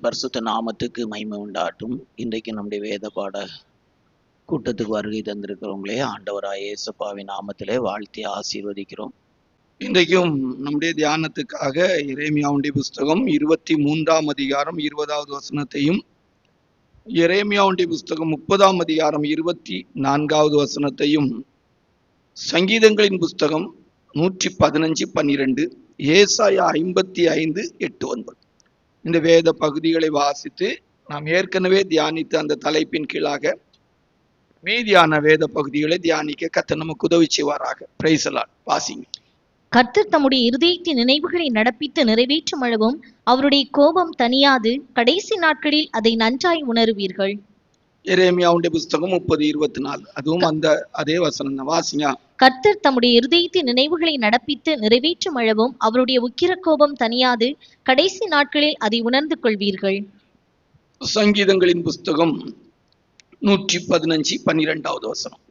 பரிசுத்த நாமத்துக்கு மகிமை உண்டாட்டும். இன்றைக்கு நம்முடைய வேத பாட கூட்டத்துக்கு வருகை தந்திருக்கிறவங்களே ஆண்டவராய் இயேசுவின் நாமத்திலே வாழ்த்தி ஆசீர்வதிக்கிறோம். இன்றைக்கும் நம்முடைய தியானத்துக்காக எரேமியாவுடைய புஸ்தகம் 23ஆம் அதிகாரம் 20வது வசனத்தையும், எரேமியாவுடைய புஸ்தகம் 30ஆம் அதிகாரம் 24வது வசனத்தையும், சங்கீதங்களின் புஸ்தகம் 115:12, ஏசாயா 55:8-9 இந்த வேத பகுதிகளை வாசித்து நாம் ஏற்கனவே தியானித்து அந்த தலைப்பின் கீழாக மீதியான வேத பகுதிகளை தியானிக்க கர்த்தர் நமக்கு உதவி செய்வாராக. Praise the Lord. வாசிங்க. கர்த்தர் தம்முடைய இருதயத்தின் நினைவுகளை நடப்பித்து நிறைவேற்றும் அளவும் அவருடைய கோபம் தனியாது, கடைசி நாட்களில் அதை நன்றாய் உணருவீர்கள். எரேமியாவுடைய புஸ்தகம் 30:24 அதுவும் அதே வசனம் தான். வாசிங்க. கர்த்தர் தம்முடைய இருதயத்தின் நினைவுகளை நடப்பித்து நிறைவேற்றும் அளவும் அவருடைய உக்கிர கோபம் தனியாது, கடைசி நாட்களில் அதை உணர்ந்து கொள்வீர்கள். சங்கீதங்களின் புஸ்தகம் 115:12வது வசனம்.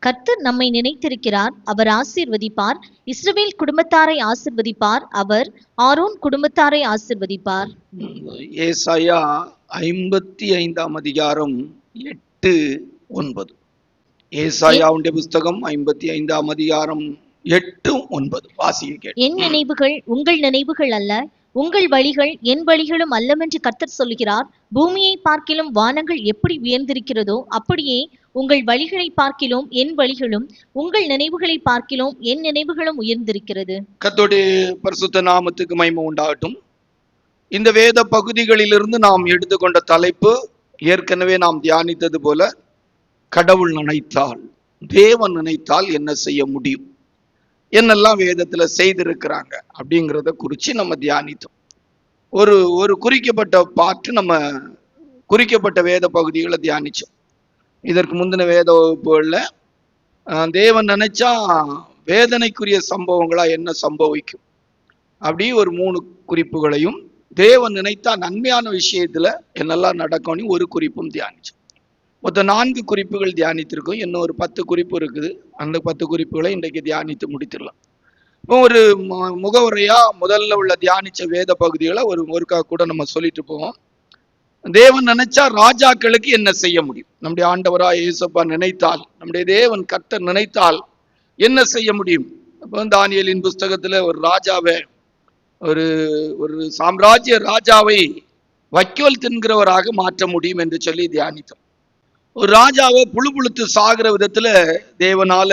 கர்த்தர் நம்மை நினைத்திருக்கிறார், அவர் ஆசீர்வதிப்பார். இஸ்ரவேல் குடும்பத்தாரை ஆசீர்வதிப்பார், அவர் ஆரோன் குடும்பத்தாரை ஆசீர்வதிப்பார். ஏசாயா 55ஆம் அதிகாரம் 8-9. ஏசாயாவுடைய புஸ்தகம் 55ஆம் அதிகாரம் 8-9 வாசிக்க. என் நினைவுகள் உங்கள் நினைவுகள் அல்ல, உங்கள் வழிகள் என் வழிகளும் அல்லவென்று கர்த்தர் சொல்கிறார். பூமியை பார்க்கிலும் வானங்கள் எப்படி உயர்ந்திருக்கிறதோ அப்படியே உங்கள் வழிகளை பார்க்கிலும் என் வழிகளும், உங்கள் நினைவுகளை பார்க்கிலும் என் நினைவுகளும் உயர்ந்திருக்கிறது. கர்த்தருடைய பரிசுத்த நாமத்துக்கு மகிமை உண்டாகட்டும். இந்த வேத பகுதிகளிலிருந்து நாம் எடுத்துக்கொண்ட தலைப்பு ஏற்கனவே நாம் தியானித்தது போல, கடவுள் நினைத்தால், தேவன் நினைத்தால் என்ன செய்ய முடியும், என்னெல்லாம் வேதத்துல செய்திருக்கிறாங்க அப்படிங்கிறத குறித்து நம்ம தியானித்தோம். ஒரு குறிக்கப்பட்ட பாட்டு நம்ம குறிக்கப்பட்ட வேத பகுதிகளை தியானிச்சோம். இதற்கு முந்தின வேத வகுப்புகள்ல தேவன் நினைச்சா வேதனைக்குரிய சம்பவங்களா என்ன சம்பவிக்கும் அப்படி ஒரு 3 குறிப்புகளையும், தேவன் நினைத்தா நன்மையான விஷயத்துல என்னெல்லாம் நடக்கும்னு ஒரு குறிப்பும் தியானிச்சோம். மொத்தம் 4 குறிப்புகள் தியானித்திருக்கோம். இன்னும் ஒரு 10 குறிப்பு இருக்குது. அந்த 10 குறிப்புகளை இன்றைக்கு தியானித்து முடித்திடலாம். இப்போ ஒரு முகவுரையா முதல்ல உள்ள தியானிச்ச வேத பகுதிகளை ஒருக்கா கூட நம்ம சொல்லிட்டு போவோம். தேவன் நினைச்சா ராஜாக்களுக்கு என்ன செய்ய முடியும், நம்முடைய ஆண்டவராய் இயேசுப்பா நினைத்தால், நம்முடைய தேவன் கர்த்தர் நினைத்தால் என்ன செய்ய முடியும். அப்போ தானியேலின் புஸ்தகத்துல ஒரு ராஜாவை, ஒரு சாம்ராஜ்ய ராஜாவை வைக்கோல் தின்கிறவராக மாற்ற முடியும் என்று சொல்லி தியானித்தோம். ஒரு ராஜாவை புழுத்து சாகிற விதத்துல தேவனால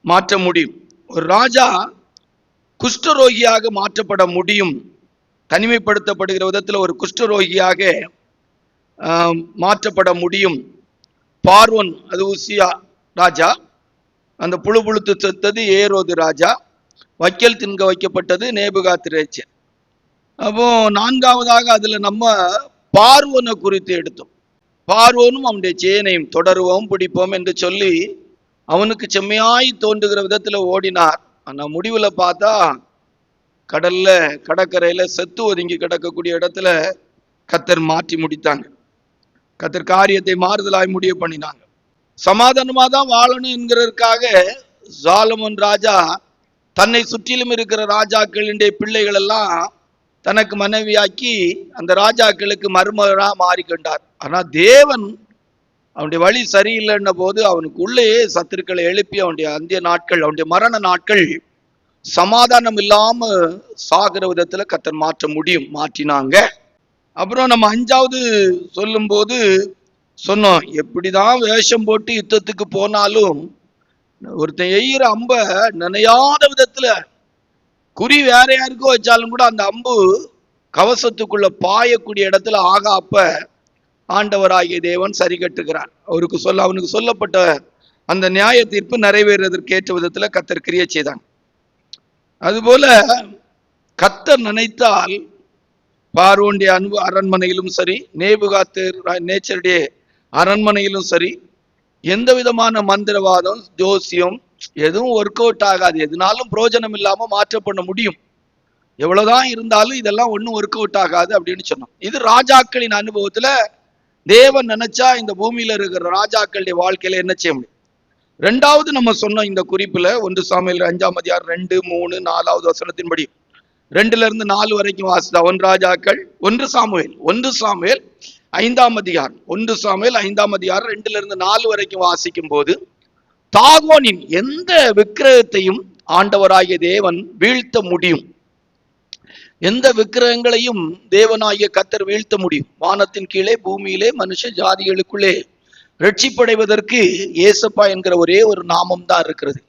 மாற்ற முடியும். ஒரு ராஜா குஷ்டரோகியாக மாற்றப்பட முடியும். தனிமைப்படுத்தப்படுகிற விதத்துல ஒரு குஷ்டரோகியாக மாற்றப்பட முடியும். பார்வோன், அது உசியா ராஜா, அந்த புழுத்து செத்தது ஏரோது ராஜா, வைக்கல் தின்க வைக்கப்பட்டது நேபுகாத்நேச்சர். அப்போ 4ஆவதாக அதுல நம்ம பார்வோனை குறித்து எடுத்தோம். பார்வோனும் அவனுடைய சேனையும் தொடருவோம் பிடிப்போம் என்று சொல்லி அவனுக்கு செம்மையாய் தோன்றுகிற விதத்துல ஓடினார். ஆனா முடிவுல பார்த்தா கடல்ல கடற்கரையில செத்து ஒதுங்கி கிடக்கக்கூடிய இடத்துல கர்த்தர் மாற்றி முடித்தாங்க. கர்த்தர் காரியத்தை மாறுதலாய் முடிய பண்ணினாங்க. சமாதானமா தான் வாழணும் என்கிறதுக்காக சாலமோன் ராஜா தன்னை சுற்றிலும் இருக்கிற ராஜாக்களுடைய பிள்ளைகள் எல்லாம் தனக்கு மனைவியாக்கி அந்த ராஜாக்களுக்கு மருமகனா மாறிக்கொண்டார். ஆனா தேவன் அவனுடைய வழி சரியில்லைன்ன போது அவனுக்கு உள்ளே சத்துருக்களை எழுப்பி அவனுடைய அந்திய நாட்கள், அவனுடைய மரண நாட்கள் சமாதானம் இல்லாம சாகிற விதத்துல கர்த்தர் மாற்ற முடியும், மாற்றினாங்க. அப்புறம் நம்ம 5ஆவது சொல்லும் போது சொன்னோம், எப்படிதான் வேஷம் போட்டு யுத்தத்துக்கு போனாலும் ஒருத்தன் எய்கிற அம்ப நினையாத விதத்துல, குறி வேற யாருக்கோ வச்சாலும் கூட அந்த அம்பு கவசத்துக்குள்ள பாயக்கூடிய இடத்துல அப்ப ஆண்டவராகிய தேவன் சரி கட்டுகிறார். அவனுக்கு சொல்லப்பட்ட அந்த நியாய தீர்ப்பு நிறைவேறுவதற்கு ஏற்ற விதத்துல கர்த்தர் கிரியை செய்தாங்க. அதுபோல கர்த்தர் நினைத்தால் பார்வோனுடைய அரண்மனையிலும் சரி, நேபுகாத்நேச்சருடைய அரண்மனையிலும் சரி, எந்த விதமான மந்திரவாதம், ஜோசியம் எதுவும் ஒர்க் அவுட் ஆகாது. எதுனாலும் பிரயோஜனம் இல்லாம மாற்ற பண்ண முடியும். எவ்வளவுதான் இருந்தாலும் இதெல்லாம் ஒன்றும் ஒர்க் அவுட் ஆகாது அப்படின்னு சொன்னோம். இது ராஜாக்களின் அனுபவத்துல தேவன் நினைச்சா இந்த பூமியில இருக்கிற ராஜாக்களுடைய வாழ்க்கையில என்ன செய்ய முடியும். 2வது நம்ம சொன்ன இந்த குறிப்புல 1 சாமுவேல் 5ஆம் அதிகாரம் 2, 3, 4வது வசனத்தின்படி 2-4 வரைக்கும் வாசித்தா 1 ராஜாக்கள் 1 சாமுவேல் 1 சாமுவேல் 5ஆம் அதிகாரம் 1 சாமுவேல் 5ஆம் அதிகாரம் 2-4 வரைக்கும் வாசிக்கும் போது தாகோனின் எந்த விக்கிரகத்தையும் ஆண்டவராகிய தேவன் வீழ்த்த முடியும். எந்த விக்கிரகங்களையும் தேவனாகிய கர்த்தர் வீழ்த்த முடியும். வானத்தின் கீழே பூமியிலே மனுஷ ஜாதிகளுக்குள்ளே ரட்சிப்படைவதற்கு ஏசப்பா என்கிற ஒரே ஒரு நாமம் தான் இருக்கிறது.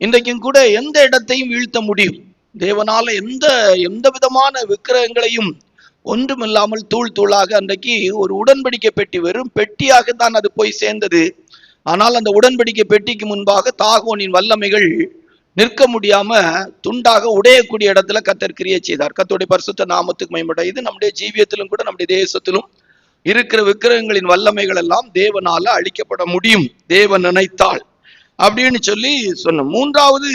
இன்றைக்கும் கூட எந்த இடத்தையும் வீழ்த்த முடியும். தேவனால எந்த விதமான விக்கிரகங்களையும் ஒன்றுமில்லாமல் தூள் தூளாக அன்றைக்கு ஒரு உடன்படிக்கை பெட்டி, வெறும் பெட்டியாக தான் அது போய் சேர்ந்தது. ஆனால் அந்த உடன்படிக்கை பெட்டிக்கு முன்பாக தாகோனின் வல்லமைகள் நிற்க முடியாம துண்டாக உடையக்கூடிய இடத்துல கர்த்தர் கிரியை செய்தார். கர்த்தருடைய பரிசுத்த நாமத்துக்கு மகிமை. இது நம்முடைய ஜீவியத்திலும் கூட நம்முடைய தேசத்திலும் இருக்கிற விக்கிரகங்களின் வல்லமைகள் எல்லாம் தேவனால அழிக்கப்பட முடியும், தேவன் நினைத்தால் அப்படின்னு சொல்லி சொன்னோம். 3வது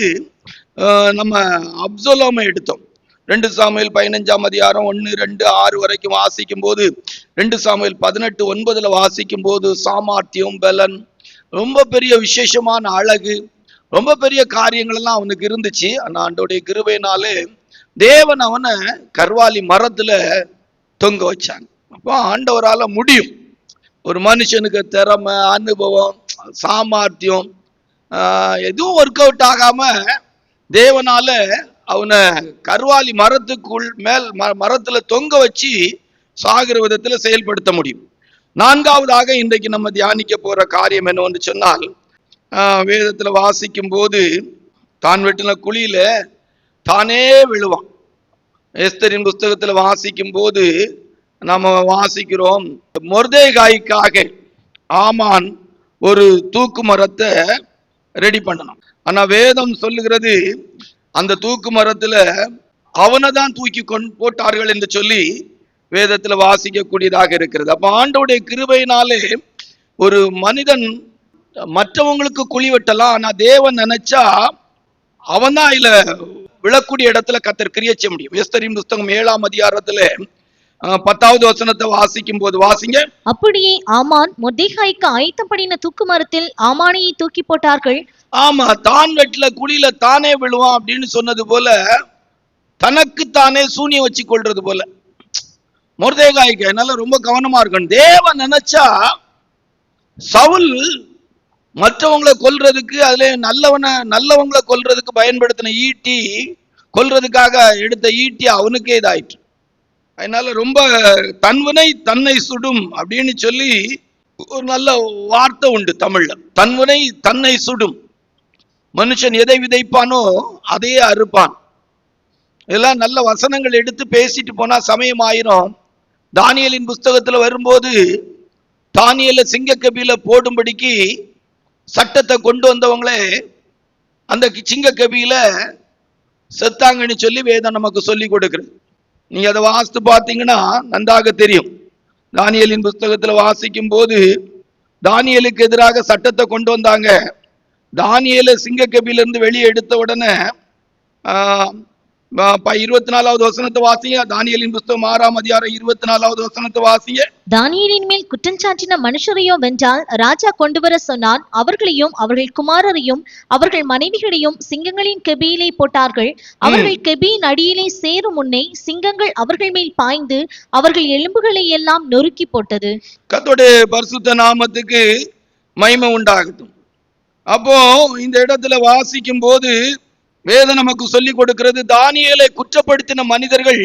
நம்ம அப்சலோமை எடுத்தோம். 2 சாமுவேல் 15ஆம் அதிகாரம் 1-2-6 வரைக்கும் வாசிக்கும் போது 2 சாமுவேல் 18:9 வாசிக்கும் போது சாமர்த்தியம், பலன், ரொம்ப பெரிய விசேஷமான அழகு, ரொம்ப பெரிய காரியங்கள் எல்லாம் அவனுக்கு இருந்துச்சு. ஆனா ஆண்டவருடைய கிருபையினாலே தேவன் அவனை கர்வாலி மரத்துல தொங்க வச்சாங்க. அப்போ ஆண்டவரால முடியும். ஒரு மனுஷனுக்கு திறமை, அனுபவம், சாமர்த்தியம் எதுவும் ஒர்க் அவுட் ஆகாம தேவனால அவனை கர்வாலி மரத்துக்குள் மரத்துல தொங்க வச்சு சாகிற விதத்துல செயல்படுத்த முடியும். 4வதாக இன்றைக்கு நம்ம தியானிக்க போற காரியம் என்னவென்று சொன்னால், வேதத்துல வாசிக்கும் போது தான் வெட்டின குழியில தானே விழுவான். எஸ்தரின் புஸ்தகத்துல வாசிக்கும் போது நாம வாசிக்கிறோம், மொர்தெகாய்க்காக ஆமான் ஒரு தூக்கு மரத்தை ரெடி பண்ணணும். ஆனா வேதம் சொல்லுகிறது அந்த தூக்கு மரத்துல அவனை தான் தூக்கி போட்டார்கள் என்று சொல்லி வேதத்துல வாசிக்கக்கூடியதாக இருக்கிறது. அப்ப ஆண்டவருடைய கிருபையினாலே ஒரு மனிதன் மற்றவங்களுக்கு குழி வெட்டலாம், ஆனா தேவன் நினைச்சா அவன் தான் இதுல விழக்கூடிய இடத்துல கர்த்தர் கிரியை செய்ய முடியும். எஸ்தரின் புஸ்தகம் 7ஆம் அதிகாரத்துல 10வது வசனத்தை வாசிக்கும் போது வாசிங்க. அப்படியே ஆமான் மொர்தெகாய்க்கு ஆயத்தப்படின தூக்கு மரத்தில் ஆமானையை தூக்கி போட்டார்கள். ஆமா, தான் வெட்டில குழியில தானே விழுவான் அப்படின்னு சொன்னது போல தனக்கு தானே சூனியம் வச்சு கொள்றது போல மொர்தெகாய்க்கு. அதனால ரொம்ப கவனமா இருக்கணும். தேவன் நினைச்சா சவுல் மற்றவங்களை கொல்றதுக்கு, அதுல நல்லவங்களை கொல்றதுக்கு பயன்படுத்தின ஈட்டி, கொல்றதுக்காக எடுத்த ஈட்டி அவனுக்கே இதாயிற்று. அதனால ரொம்ப தன்வினை தன்னை சுடும் அப்படின்னு சொல்லி ஒரு நல்ல வார்த்தை உண்டு தமிழ்ல. தன்வினை தன்னை சுடும். மனுஷன் எதை விதைப்பானோ அதையே அறுப்பான். இதெல்லாம் நல்ல வசனங்கள் எடுத்து பேசிட்டு போனா சமயம் ஆயிரும். தானியேலின் புஸ்தகத்துல வரும்போது தானியேல சிங்கக்கபில போடும்படிக்கு சட்டத்தை கொண்டு வந்தவங்களே அந்த சிங்கக்கபில செத்தாங்கன்னு சொல்லி வேதம் நமக்கு சொல்லி கொடுக்கிறது. நீங்க அதை வாசித்து பார்த்தீங்கன்னா நன்றாக தெரியும். தானியேலின் புஸ்தகத்துல வாசிக்கும் போது தானியேலுக்கு எதிராக சட்டத்தை கொண்டு வந்தாங்க. தானியேல சிங்கக்கபிலிருந்து வெளியே எடுத்த உடனே 24வது வசனத்தை வாசிங்க. தானியேலின் புஸ்தகம் 6ஆம் அதிகாரம் 24வது வசனத்தை வாசிங்க. தானியேலின் மேல் குற்றஞ்சாட்டின மனுஷரையோ வென்றால் ராஜா கொண்டு வர சொன்னான். அவர்களையும் அவர்கள் குமாரரையும் அவர்கள் மனைவிகளையும் சிங்கங்களின் கெபியிலே போட்டார்கள். அவர்கள் கெபியின் அடியிலே சேரும் முன்னே சிங்கங்கள் அவர்கள் மேல் பாய்ந்து அவர்கள் எலும்புகளை எல்லாம் நொறுக்கி போட்டது. கர்த்தருடைய பரிசுத்த நாமத்துக்கு மகிமை உண்டாகட்டும். அப்போ இந்த இடத்துல வாசிக்கும் போது வேதம் நமக்கு சொல்லி கொடுக்கிறது, தானியேலை குற்றப்படுத்தின மனிதர்கள்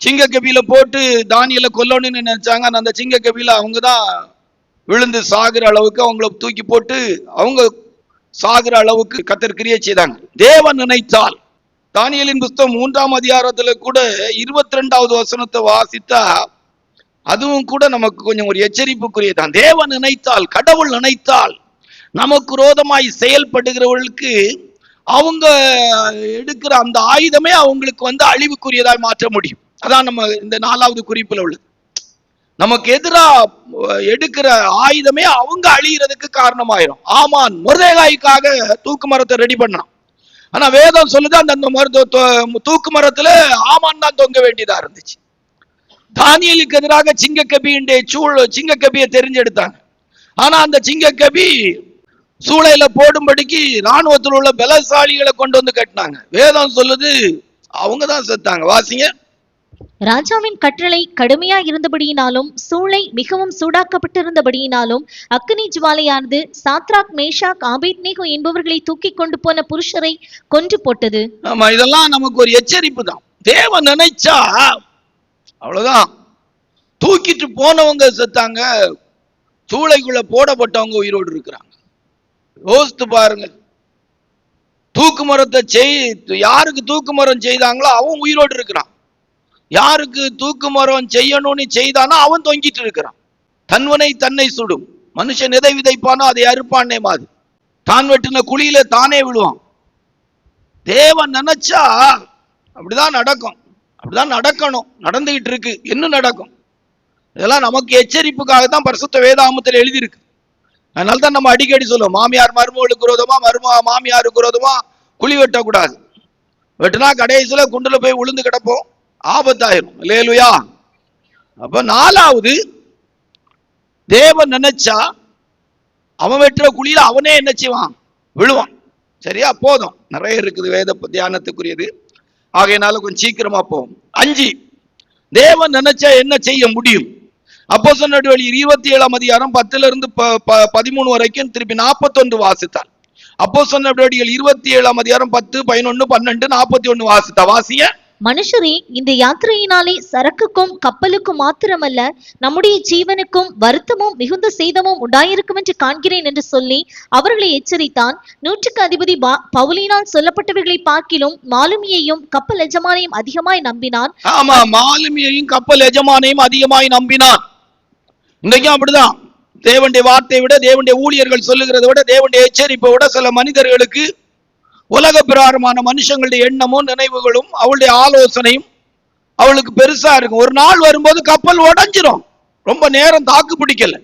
சிங்கக்கபில போட்டு தானியேலை கொல்லணும்னு நினைச்சாங்க. அந்த சிங்கக்கபில அவங்க தான் விழுந்து சாகிற அளவுக்கு அவங்கள தூக்கி போட்டு அவங்க சாகிற அளவுக்கு கர்த்தர் கிரியை செய்தாங்க. தேவன் நினைத்தால் தானியேலின் புஸ்தகம் 3ஆம் அதிகாரத்துல கூட 22வது வசனத்தை வாசித்தா அதுவும் கூட நமக்கு கொஞ்சம் ஒரு எச்சரிப்புக்குரியதான். தேவன் நினைத்தால், கடவுள் நினைத்தால் நமக்கு விரோதமாய் செயல்படுகிறவர்களுக்கு அவங்க எடுக்கிற அந்த ஆயுதமே அவங்களுக்கு அழிவுக்குரியதாய் மாற்ற முடியும். அதான் நம்ம இந்த 4வது குறிப்புல உள்ளது. நமக்கு எதிராக எடுக்கிற ஆயுதமே அவங்க அழிகிறதுக்கு காரணமாயிரும். ஆமான் மொர்தெகாய்க்காக தூக்கு மரத்தை ரெடி பண்ணான். ஆனா வேதம் சொல்லுது அந்த தூக்கு மரத்துல ஆமான் தான் தொங்க வேண்டியதா இருந்துச்சு. தானியேலுக்கு எதிராக சிங்கக்கபியை தெரிஞ்செடுத்தாங்க. ஆனா அந்த சிங்கக்கபி சூளையில போடும்படிக்கு ராணுவத்தில் உள்ள பலசாலிகளை கொண்டு வந்து கட்டினாங்க. வேதம் சொல்லுது அவங்க தான் செத்தாங்க. வாசிங்க. ராஜாவின் கட்டளை கடுமையா இருந்தபடியினாலும் சூளை மிகவும் சூடாக்கப்பட்டிருந்தபடியினாலும் அக்கினி ஜுவாலையானது சாத்ராக் மேஷாக் ஆபேத்நேகோ என்பவர்களை தூக்கி கொண்டு போன புருஷரை கொன்று போட்டது. ஆமா, இதெல்லாம் நமக்கு ஒரு எச்சரிப்பு தான். தேவன் நினைச்சா அவ்வளவுதான். தூக்கிட்டு போனவங்க செத்தாங்க, சூளைக்குள்ள போடப்பட்டவங்க உயிரோடு இருக்கிறாங்க. யோசித்து பாருங்க. தூக்கு மரத்தை யாருக்கு தூக்கு மரம் செய்தாங்களோ அவன் உயிரோடு இருக்கிறான். யாருக்கு தூக்கு மரம் செய்யணும்னு செய்தானோ அவன் தொங்கிட்டு இருக்கிறான். தன்வனை தன்னை சுடும். மனுஷன் எதை விதைப்பானோ அதை அறுப்பானே மாதிரி. தான் வெட்டின குழியில தானே விழுவான். தேவன் நினைச்சா அப்படிதான் நடக்கும், அப்படிதான் நடக்கணும். நடந்துகிட்டு இருக்கு, இன்னும் நடக்கும். இதெல்லாம் நமக்கு எச்சரிப்புக்காகத்தான் பரிசுத்த வேதாகமத்தில் எழுதியிருக்கு. அதனால தான் நம்ம அடிக்கடி சொல்லுவோம், மாமியார் மருமகளுக்கு விரோதமா, மாமியாருக்கு விரோதமா குழி வெட்டக்கூடாது. வெட்டினா கடைசியில குண்டுல போய் விழுந்து கிடப்போம், ஆபத்தாயிரும். அல்லேலூயா. அப்ப நாலாவது, தேவன் நினைச்சா அவன் வெட்டுற குழியில அவனே என்ன செய்வான்? விழுவான். சரியா? போதும், நிறைய இருக்குது வேத தியானத்துக்குரியது. ஆகையினால கொஞ்சம் சீக்கிரமா போவோம். 5, தேவன் நினைச்சா என்ன செய்ய முடியும்? அப்போஸ்தலர் நடவடிக்கைகள் 27ஆம் அதிகாரம் 10 வரைக்கும் திருப்பி 41 வாசித்தார். அப்போஸ்தலர் நடவடிக்கைகள் 27ஆம் அதிகாரம் 10, 11, 12, 41 வாசித்தா. வாசிய. மனுஷரே, இந்த யாத்திரையினாலே சரக்குக்கும் கப்பலுக்கும் மாத்திரமல்ல நம்முடைய ஜீவனுக்கும் வருத்தமும் மிகுந்த சேதமும் உண்டாயிருக்கும் என்று காண்கிறேன் என்று சொல்லி அவர்களை எச்சரித்தான். 100க்கு அதிபதி பவுலினால் சொல்லப்பட்டவர்களை பார்க்கிலும் மாலுமியையும் கப்பல் எஜமானையும் அதிகமாய் நம்பினான். ஆமா, மாலுமியையும் கப்பல் எஜமானையும் அதிகமாய் நம்பினான். இன்றைக்கும் அப்படிதான். தேவனுடைய வார்த்தையை விட, தேவனுடைய ஊழியர்கள் சொல்லுகிறதை விட, தேவனுடைய எச்சரிப்பை விட சில மனிதர்களுக்கு உலக பிரகாரமான மனுஷங்களுடைய எண்ணமும் நினைவுகளும் அவளுடைய ஆலோசனையும் அவளுக்கு பெருசா இருக்கும். ஒரு நாள் வரும்போது கப்பல் உடைஞ்சிரும். ரொம்ப நேரம் தாக்கு பிடிக்கல,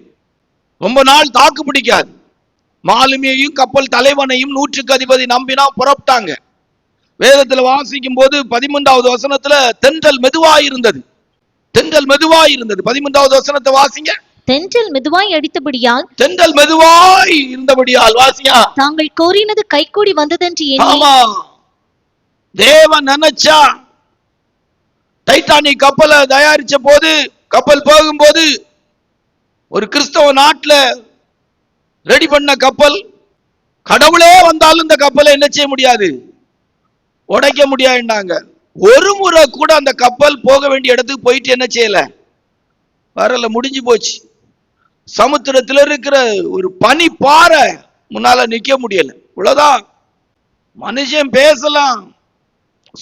ரொம்ப நாள் தாக்கு பிடிக்காது. மாலுமியையும் கப்பல் தலைவனையும் 100க்கு அதிபதி நம்பினா புறப்பட்டாங்க. வேதத்துல வாசிக்கும் போது 13வது வசனத்துல தென்றல் மெதுவாய் இருந்தது. தென்றல் மெதுவாய் இருந்தது. 13வது வசனத்தை வாசிங்க. தென்றல் மெதுவாய் அடித்தபடியால், தென்றல் மெதுவாய் இருந்தபடியால். வாசியா. தாங்கள் கோரினது கைகூடி வந்ததென்று எண்ணி. ஆமா, தேவன் நினைச்சா டைட்டானிக் கப்பலை தயாரிச்ச போது, கப்பல் போகும்போது, ஒரு கிறிஸ்தவ நாட்டுல ரெடி பண்ண கப்பல், கடவுளே வந்தாலும் இந்த கப்பலை என்ன செய்ய முடியாது? உடைக்க முடியாதுன்னாங்க. ஒரு முறை கூட அந்த கப்பல் போக வேண்டிய இடத்துக்கு போயிட்டு என்ன செய்யல? வரல, முடிஞ்சு போச்சு. சமுத்திரத்தில் இருக்கிற ஒரு பனி பாறை முன்னால நிக்க முடியல. இவ்வளவுதான். மனுஷன் பேசலாம்,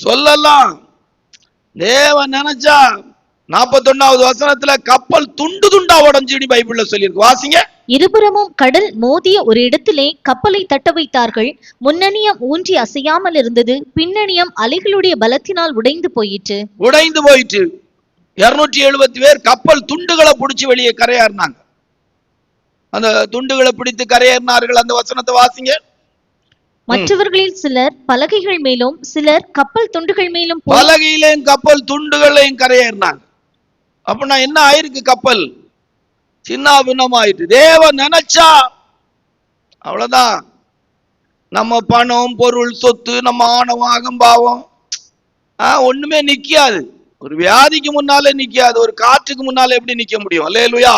சொல்லலாம். தேவன் நினைச்சா 41வது வசனத்துல கப்பல் துண்டு துண்டா உடைஞ்சுன்னு பைபிள்ல சொல்லியிருக்கு. வாசிங்க. இருபுறமும் கடல் மோதிய ஒரு இடத்திலே கப்பலை தட்ட வைத்தார்கள். முன்னணியம் ஊன்றி அசையாமல் இருந்தது, பின்னணியம் அலைகளுடைய பலத்தினால் உடைந்து போயிற்று. 270 பேர் கப்பல் துண்டுகளை பிடிச்சு வெளியே கரையேறினாங்க. அந்த துண்டுகளை பிடித்து கரையேறினார்கள். அந்த வசனத்தை வாசிங்க. மற்றவர்களில் சிலர் பலகைகள் மேலும் சிலர் கப்பல் துண்டுகள் மேலும் பலகையிலையும் கப்பல் துண்டுகளையும் கரையேறினாங்க. அப்படின்னா என்ன ஆயிருக்கு? கப்பல் சின்ன பின்னமாயிட்டு. தேவன் நினைச்சா அவ்வளவுதான். நம்ம பணம், பொருள், சொத்து, நம்ம ஆணவம், அகம்பாவம் ஒண்ணுமே நிக்காது. ஒரு வியாதிக்கு முன்னாலே நிக்காது. ஒரு காற்றுக்கு முன்னாலே எப்படி நிக்க முடியும்? அல்லேலூயா.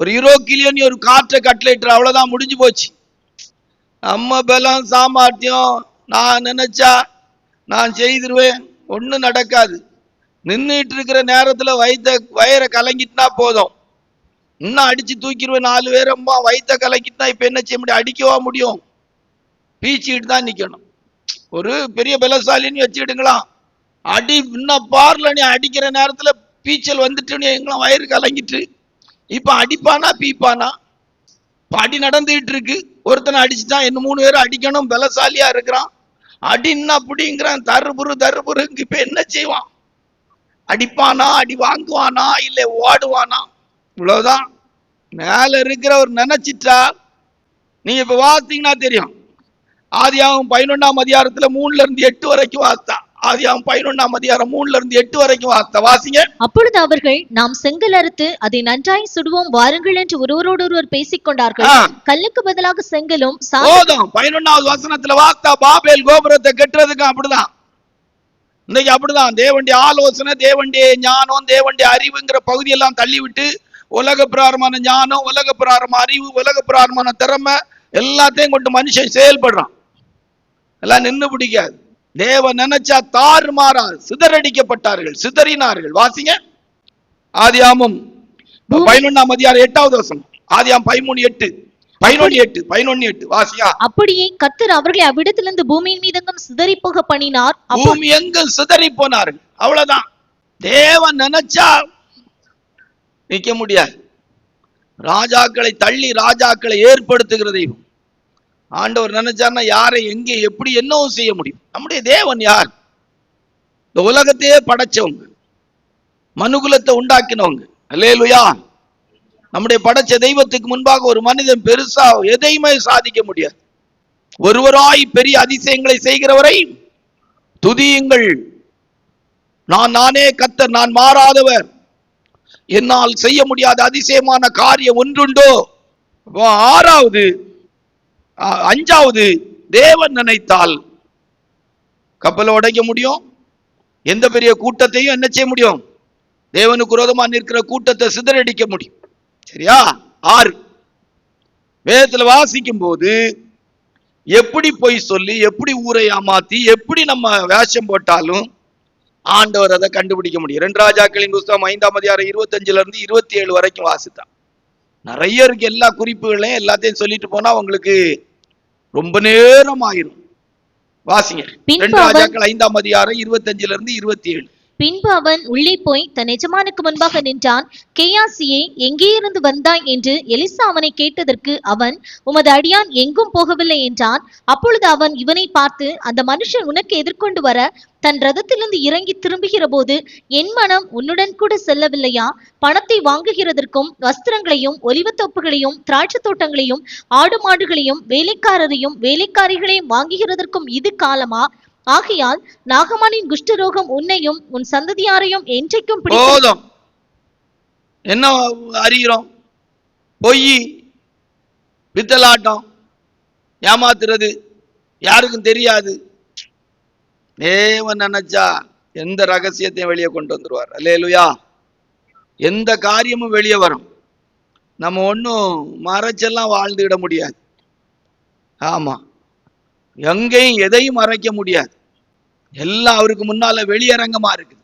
ஒரு யூரோக்கிலியன் ஒரு காற்றை கட்லேட்டர், அவ்வளவுதான், முடிஞ்சு போச்சு. நம்ம பலம், சாமர்த்தியம், நான் நினைச்சா நான் செய்திருவேன், ஒன்றும் நடக்காது. நின்றுட்டு இருக்கிற நேரத்துல வயிறை கலங்கிட்டுனா போதும், இன்னும் அடிச்சு தூக்கிடுவேன். 4 பேரம்மா வயிற்ற கலக்கிட்டுனா இப்ப என்ன செய்ய முடியும்? அடிக்கவா முடியும்? பீச்சிட்டு தான் நிக்கணும். ஒரு பெரிய பலசாலின்னு வச்சுக்கிட்டுங்களா, அடி இன்னும் பார்ல நீ அடிக்கிற நேரத்துல பீச்சல் வந்துட்டு எங்களாம் வயிறு கலங்கிட்டு, இப்ப அடிப்பானா பீப்பானா? அடி நடந்துகிட்டு இருக்கு. ஒருத்தனை அடிச்சுட்டான், இன்னும் 3 பேரும் அடிக்கணும். பலசாலியா இருக்கிறான், அடின்னா அப்படிங்கிறான். தருபுரு. இப்ப என்ன செய்வான்? அடிப்பானா, அடி வாங்குவானா, இல்ல ஓடுவானா? இவ்வளவுதான். மேல இருக்கிறவர் நினைச்சிட்டா. நீங்க இப்ப வாசிங்கன்னா தெரியும். ஆதியாகமம் 11ஆம் அதிகாரத்துல 3ல இருந்து 8 வரைக்கும் வாசித்தா. ஆதியாகமம் 11ஆம் அதிகாரம் 3ல இருந்து 8 வரைக்கும் வாசித்தா. வாசிங்க. அப்பொழுது அவர்கள், நாம் செங்கல் அறுத்து அதை நன்றாய் சுடுவோம் வாருங்கள் என்று ஒருவரோடொருவர் பேசிக்கொண்டார்கள். கல்லுக்கு பதிலாக செங்கலும். 11வது வசனத்துல வாசித்தா, பாபேல் கோபுரத்தை கட்டுறதுக்கு அப்படிதான். இன்னைக்கு அப்படிதான். தேவனுடைய ஆலோசனை, தேவனுடைய ஞானம், தேவனுடைய அறிவுங்கிற பகுதியெல்லாம் தள்ளி விட்டு உலக பிரகாரமான ஞானம், உலக பிரகாரமான அறிவு, உலக பிரகாரமான திறமை எல்லாத்தையும் கொண்டு மனுஷன் செயல்படுறான். எல்லாம் நின்று பிடிக்காது. தேவன் நினைச்சா தாறுமாறா சிதறடிக்கப்பட்டார்கள், சிதறினார்கள். வாசிங்க ஆதியாமம் 11ஆம் அதிகாரம் 8வது வசனம். ஆதியாமம் 11:8 வாசியா. அப்படியே கர்த்தர் அவர்களை அவ்விடத்திலிருந்து பூமியின் மீதெங்கும் சிதறி போக பண்ணினார். பூமி எங்கும் சிதறி போனார்கள். அவ்வளவுதான். தேவன் நினைச்சா நிக்க முடியாது. ராஜாக்களை தள்ளி ராஜாக்களை ஏற்படுத்துகிற தெய்வம். ஆண்டவர் நினைச்சார்னா யாரை எங்கே எப்படி என்னவும் செய்ய முடியும். நம்முடைய தேவன் யார்? இந்த உலகத்தையே படைச்சவங்க, மனுகுலத்தை உண்டாக்கினவங்க. அல்லேலூயா. நம்முடைய படைச்ச தெய்வத்துக்கு முன்பாக ஒரு மனிதன் பெருசா எதையுமே சாதிக்க முடியாது. ஒருவராய் பெரிய அதிசயங்களை செய்கிறவரை துதியுங்கள். நானே கர்த்தர், நான் மாறாதவர், என்னால் செய்ய முடியாத அதிசயமான காரியம் ஒன்றுண்டோ. 5வது தேவன் நினைத்தால் கப்பலை உடைக்க முடியும். எந்த பெரிய கூட்டத்தையும் என்ன செய்ய முடியும்? தேவனுக்கு விரோதமா நிற்கிற கூட்டத்தை சிதறடிக்க முடியும். சரியா? 6 வேதத்துல வாசிக்கும் போது எப்படி பொய் சொல்லி, எப்படி ஊரை ஏமாத்தி, எப்படி நம்ம வேஷம் போட்டாலும் ஆண்டவர் அதை கண்டுபிடிக்க முடியும். 2 ராஜாக்களின் புஸ்தகம் 5ஆம் அதிகாரம் 25 27 வரைக்கும் வாசித்தான். நிறைய இருக்கு. எல்லா குறிப்புகளையும் எல்லாத்தையும் சொல்லிட்டு போனா உங்களுக்கு ரொம்ப நேரம் ஆயிரும். வாசிங்க 2 ராஜாக்கள் 5ஆம் அதிகாரம் 25 27. பின்பு அவன் உள்ளே போய் தன் எஜமானுக்கு முன்பாக நின்றான். கேயாசியே, எங்கே இருந்து வந்தாய் என்று எலிசா அவனை கேட்டதற்கு அவன், உமது அடியான் எங்கும் போகவில்லை என்றான். அப்பொழுது அவன் இவனை பார்த்து, அந்த மனுஷன் உனக்கு எதிர்கொண்டு வர தன் ரதத்திலிருந்து இறங்கி திரும்புகிற போது என் மனம் உன்னுடன் கூட செல்லவில்லையா? பணத்தை வாங்குகிறதற்கும் வஸ்திரங்களையும் ஒலிவத்தோப்புகளையும் திராட்சை தோட்டங்களையும் ஆடு மாடுகளையும் வேலைக்காரரையும் வேலைக்காரிகளையும் வாங்குகிறதற்கும் இது காலமா? ஆகையால் நாகமானின் குஷ்டரோகம் உன்னையும் உன் சந்ததியாரையும் என்றைக்கும் போதும். என்ன அறிகிறோம்? பொய், பித்தலாட்டம், ஏமாத்துறது யாருக்கும் தெரியாது. தேவன் நினைச்சா எந்த ரகசியத்தையும் வெளியே கொண்டு வந்துருவார். அல்லேலூயா. எந்த காரியமும் வெளியே வரும். நம்ம ஒன்றும் மறைச்செல்லாம் வாழ்ந்துவிட முடியாது. ஆமா, எங்கேயும் எதையும் மறைக்க முடியாது. எல்லாம் அவருக்கு முன்னால வெளியரங்கமா இருக்குது.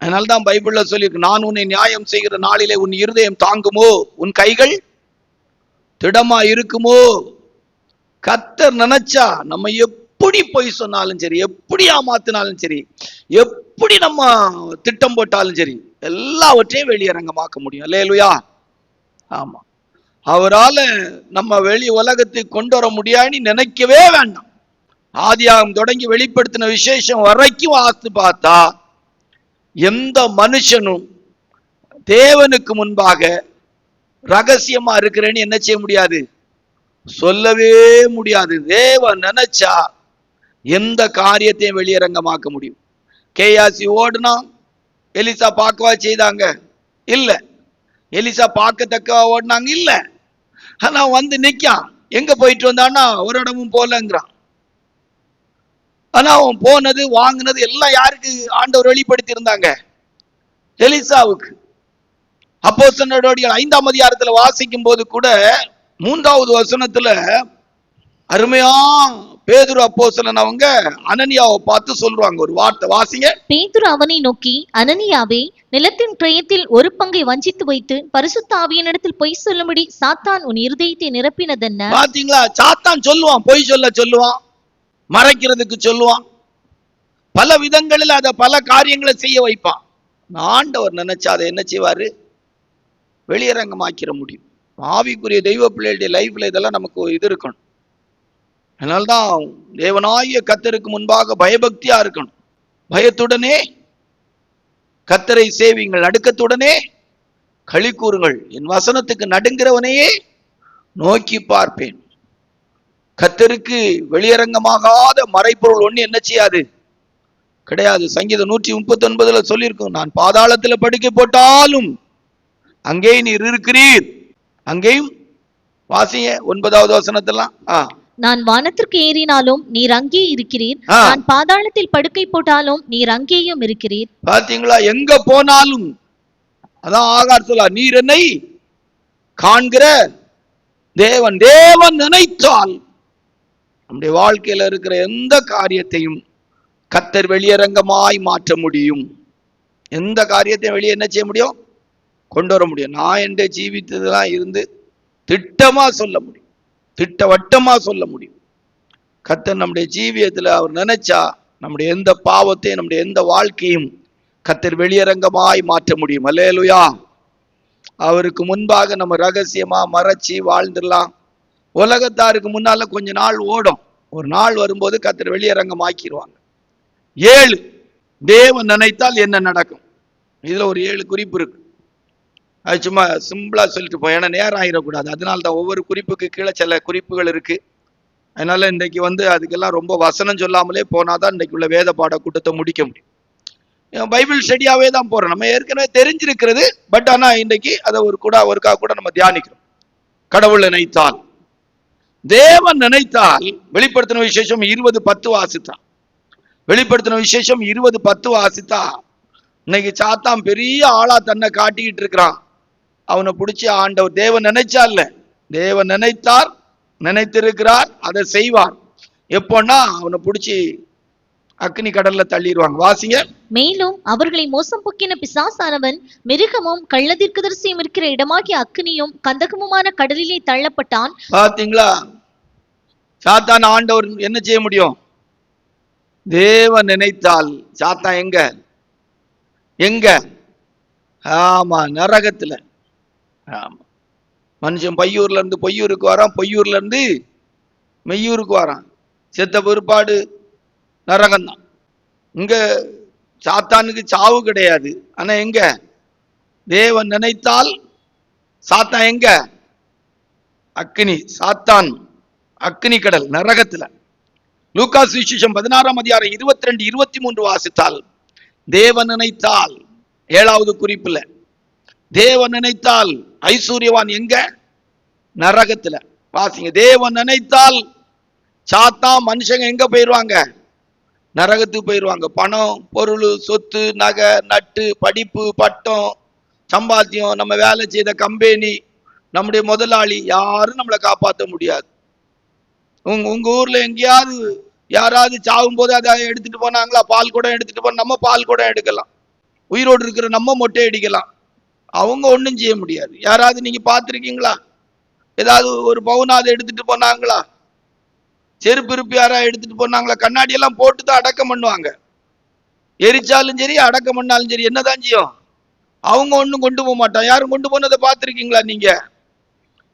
அதனால்தான் பைபிள்ல சொல்லியிருக்கு, நான் உன்னை நியாயம் செய்கிற நாளிலே உன் இருதயம் தாங்குமோ, உன் கைகள் திடமா இருக்குமோ. கர்த்தர் நினைச்சா நம்ம எப்படி பொய் சொன்னாலும் சரி, எப்படி ஏமாத்தினாலும் சரி, எப்படி நம்ம திட்டம் போட்டாலும் சரி, எல்லாவற்றையும் வெளியரங்கமாக்க முடியும். அல்லேலூயா. ஆமா, அவரால நம்ம வெளி உலகத்துக்கு கொண்டு வர முடியாதுன்னு நினைக்கவே வேண்டாம். ஆதியாகமம் தொடங்கி வெளிப்படுத்தின விசேஷம் வரைக்கும் வாசித்து பார்த்தா எந்த மனுஷனும் தேவனுக்கு முன்பாக ரகசியமா இருக்கிறேன்னு என்ன செய்ய முடியாது? சொல்லவே முடியாது. தேவன் நினைச்சா எந்த காரியத்தையும் வெளியரங்கமாக்க முடியும். கேயாசி ஓடுனா எலிசா பார்க்கவா செய்தாங்க? இல்ல. எலிசா பார்க்கத்தக்கவா ஓடினாங்க? இல்ல. ஆனா வந்து நிக்கான். எங்க போயிட்டு வந்தான்னா ஒரு இடமும் போலங்கிறான். ஆனா அவன் போனது வாங்கினது எல்லாம் யாருக்கு ஆண்டவர் வெளிப்படுத்தி இருந்தாங்க? எலிசாவுக்கு. அப்போஸ்தலர் நடவடிக்கைகள் 5ஆம் அதிகாரத்துல வாசிக்கும் போது கூட 3வது வசனத்துல அருமையா பேதுரு அப்போஸ்தலன் அவங்க அனனியாவை பார்த்து சொல்றாங்க ஒரு வார்த்தை. வாசிங்க. பேதுரு அவனை நோக்கி, அனனியாவே, நிலத்தின் கிரயத்தில் ஒரு பங்கை வஞ்சித்து வைத்து பரிசுத்த ஆவியினிடத்தில் பொய் சொல்லும்படி சாத்தான் உன் இருதயத்தை நிரப்பினதென்ன? பாத்தீங்களா? சாத்தான் சொல்லுவான், பொய் சொல்லுவான், மறைக்கிறதுக்கு சொல்லுவான், பல விதங்களில் அதை பல காரியங்களை செய்ய வைப்பான். ஆண்டவர் நினைச்சா அதை என்ன செய்வாரு? வெளியரங்கமாக்கிற முடியும். ஆவிக்குரிய தெய்வ பிள்ளைகளுடைய லைஃப்ல இதெல்லாம் நமக்கு இது இருக்கணும். அதனால்தான் தேவனாகிய கர்த்தருக்கு முன்பாக பயபக்தியா இருக்கணும். பயத்துடனே கர்த்தரை சேவிங்கள், நடுக்கத்துடனே களி கூறுங்கள், என் வசனத்துக்கு நடுங்கிறவனையே நோக்கி பார்ப்பேன். கர்த்தருக்கு வெளியரங்கமாகாத மறைப்பொருள் ஒண்ணு என்ன செய்யாது? கிடையாது. சங்கீதம் 139 சொல்லியிருக்கும், நான் பாதாளத்துல படுக்கை போட்டாலும் அங்கே நீர் இருக்கிறீர். அங்கேயும் வாசிங்க 9வது வசனத்தெல்லாம். நான் வானத்திற்கு ஏறினாலும் நீர் அங்கே இருக்கிறீர், நான் பாதாளத்தில் படுக்கை போட்டாலும் நீர் அங்கேயும் இருக்கிறீர். பாத்தீங்களா? எங்க போனாலும் அதான் ஆகார் சொல்ல, நீர் என்னை காண்கிற தேவன். தேவன் நினைத்தால் நம்முடைய வாழ்க்கையில இருக்கிற எந்த காரியத்தையும் கர்த்தர் வெளியரங்கமாய் மாற்ற முடியும். எந்த காரியத்தையும் வெளியே என்ன செய்ய முடியும்? கொண்டு வர முடியும். நான் என்ற ஜீவித்ததெல்லாம் இருந்து திட்டமா சொல்ல முடியும், திட்டவட்டமா சொல்ல முடியும். கர்த்தர் நம்முடைய ஜீவியத்துல அவர் நினைச்சா நம்முடைய எந்த பாவத்தையும் நம்முடைய எந்த வாழ்க்கையும் கர்த்தர் வெளியரங்கமாய் மாற்ற முடியும். அல்லேலூயா. அவருக்கு முன்பாக நம்ம ரகசியமா மறைச்சி வாழ்ந்துடலாம். உலகத்தாருக்கு முன்னால கொஞ்ச நாள் ஓடும், ஒரு நாள் வரும்போது கர்த்தர் வெளியரங்கமாக்கிடுவாங்க. 7 தேவன் நினைத்தால் என்ன நடக்கும்? இதுல ஒரு 7 குறிப்பு இருக்கு. அது சும்மா சிம்பிளா சொல்லிட்டு போய், ஏன்னா நேரம் ஆயிடக்கூடாது. அதனால தான் ஒவ்வொரு குறிப்புக்கு கீழே சில குறிப்புகள் இருக்கு. அதனால இன்னைக்கு அதுக்கெல்லாம் ரொம்ப வசனம் சொல்லாமலே போனாதான் இன்னைக்கு உள்ள வேத பாட கூட்டத்தை முடிக்க முடியும். பைபிள் ஸ்டடியாவே தான் போறோம், நம்ம ஏற்கனவே தெரிஞ்சிருக்கிறது. பட் ஆனா இன்னைக்கு அதை ஒருக்கா கூட நம்ம தியானிக்கிறோம். கடவுள் நினைத்தால், தேவன் நினைத்தால், வெளிப்படுத்தின விசேஷம் 20:10 வாசித்தான். வெளிப்படுத்தின விசேஷம் 20:10 வாசித்தா இன்னைக்கு சாத்தான் பெரிய ஆளா தன்னை காட்டிக்கிட்டு இருக்கிறான். அவனை பிடிச்சி ஆண்டவர் தேவன் நினைச்சா இல்ல, தேவன் நினைத்தார், நினைத்திருக்கிறார், அதை செய்வார். எப்போன்னா அவனை பிடிச்சி அக்னி கடல்ல தள்ளிடுவாங்க. வாசிங்க. மேலும் அவர்களை மோசம் போக்கின பிசாசானவன் மிருகமும் கள்ளதீர்க்கதரிசியும் இருக்கிற இடமாகிய அக்னியும் கந்தகமுமான கடலிலே தள்ளப்பட்டான். பாத்தீங்களா? சாத்தான் ஆண்டவர் என்ன செய்ய முடியும்? தேவன் நினைத்தால் சாத்தான் எங்க? ஆமா, நரகத்துல. ஆமா, மனுஷன் பையூர்ல இருந்து பொய்யூருக்கு வரான், பொய்யூர்ல இருந்து மெய்யூருக்கு வரான். செத்த பிற்பாடு நரகம்தான். இங்க சாத்தானுக்கு சாவு கிடையாது. ஆனா எங்க? தேவன் நினைத்தால் சாத்தான் எங்க? அக்னி. சாத்தான் அக்னி கடல், நரகத்துல. லூக்கா சுவிசேஷம் 16ஆம் அதிகாரம் 22, 23 வாசித்தால், தேவன் நினைத்தால் 7வது குறிப்புல, தேவன் நினைத்தால் ஐஸ்வர்யவான் எங்க? நரகத்துல. வாசிங்க. தேவன் நினைத்தால் சாத்தான் மனுஷங்க எங்க போயிருவாங்க? நரகத்துக்கு போயிருவாங்க. பணம், பொருள், சொத்து, நகை, நட்டு, படிப்பு, பட்டம், சம்பாத்தியம், நம்ம வேலை செய்த கம்பெனி, நம்முடைய முதலாளி, யாரும் நம்மளை காப்பாற்ற முடியாது. உங்க ஊர்ல எங்கேயாவது யாராவது சாகும் போது அதை எடுத்துட்டு போனாங்களா? பால் குடம் எடுத்துட்டு போன நம்ம பால் குடம் எடுக்கலாம், உயிரோடு இருக்கிற நம்ம மொட்டை அடிக்கலாம், அவங்க ஒன்றும் செய்ய முடியாது. யாராவது நீங்க பார்த்துருக்கீங்களா? ஏதாவது ஒரு பவுனாவது எடுத்துட்டு போனாங்களா? செருப்பு யாரா எடுத்துட்டு போனாங்களா? கண்ணாடி எல்லாம் போட்டு தான் அடக்கம் பண்ணுவாங்க. எரிச்சாலும் சரி, அடக்கம் பண்ணாலும் சரி, என்னதான் செய்யும்? அவங்க ஒன்றும் கொண்டு போக மாட்டான். யாரும் கொண்டு போனதை பார்த்துருக்கீங்களா நீங்க?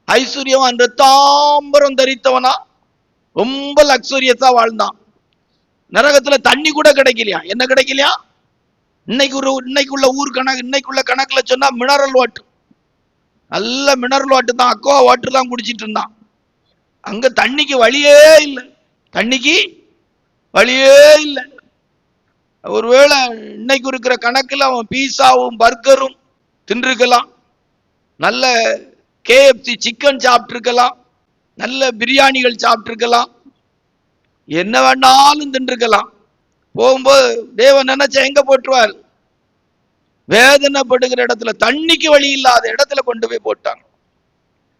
ஐஸ்வர்யவான் ரத்தாம்பரம் தரித்தவனா ரொம்ப லக்ஸூரியஸா வாழ்ந்தான். நரகத்துல தண்ணி கூட கிடைக்கலையா? என்ன கிடைக்கலையா? இன்னைக்குள்ள ஊர் கணக்கு, இன்னைக்குள்ள கணக்குல சொன்னா மினரல் வாட்டர், நல்ல மினரல் வாட்டர் தான், அக்வா வாட்டர் தான் குடிச்சிட்டு இருந்தான். அங்க தண்ணிக்கு வழியே இல்லை, தண்ணிக்கு வழியே இல்லை. ஒருவேளை இன்னைக்கு இருக்கிற கணக்குல அவன் பீஸாவும் பர்கரும் தின்றுக்கலாம், நல்ல KFC சிக்கன் சாப்பிட்டுருக்கலாம், நல்ல பிரியாணிகள் சாப்பிட்டுருக்கலாம், என்ன வேணாலும் தின்றுக்கலாம். போகும்போது தேவன் நினைச்சா எங்க போட்டுருவார்? வேதனைப்படுகிற இடத்துல, தண்ணிக்கு வழி இல்லாத இடத்துல கொண்டு போய் போட்டாங்க.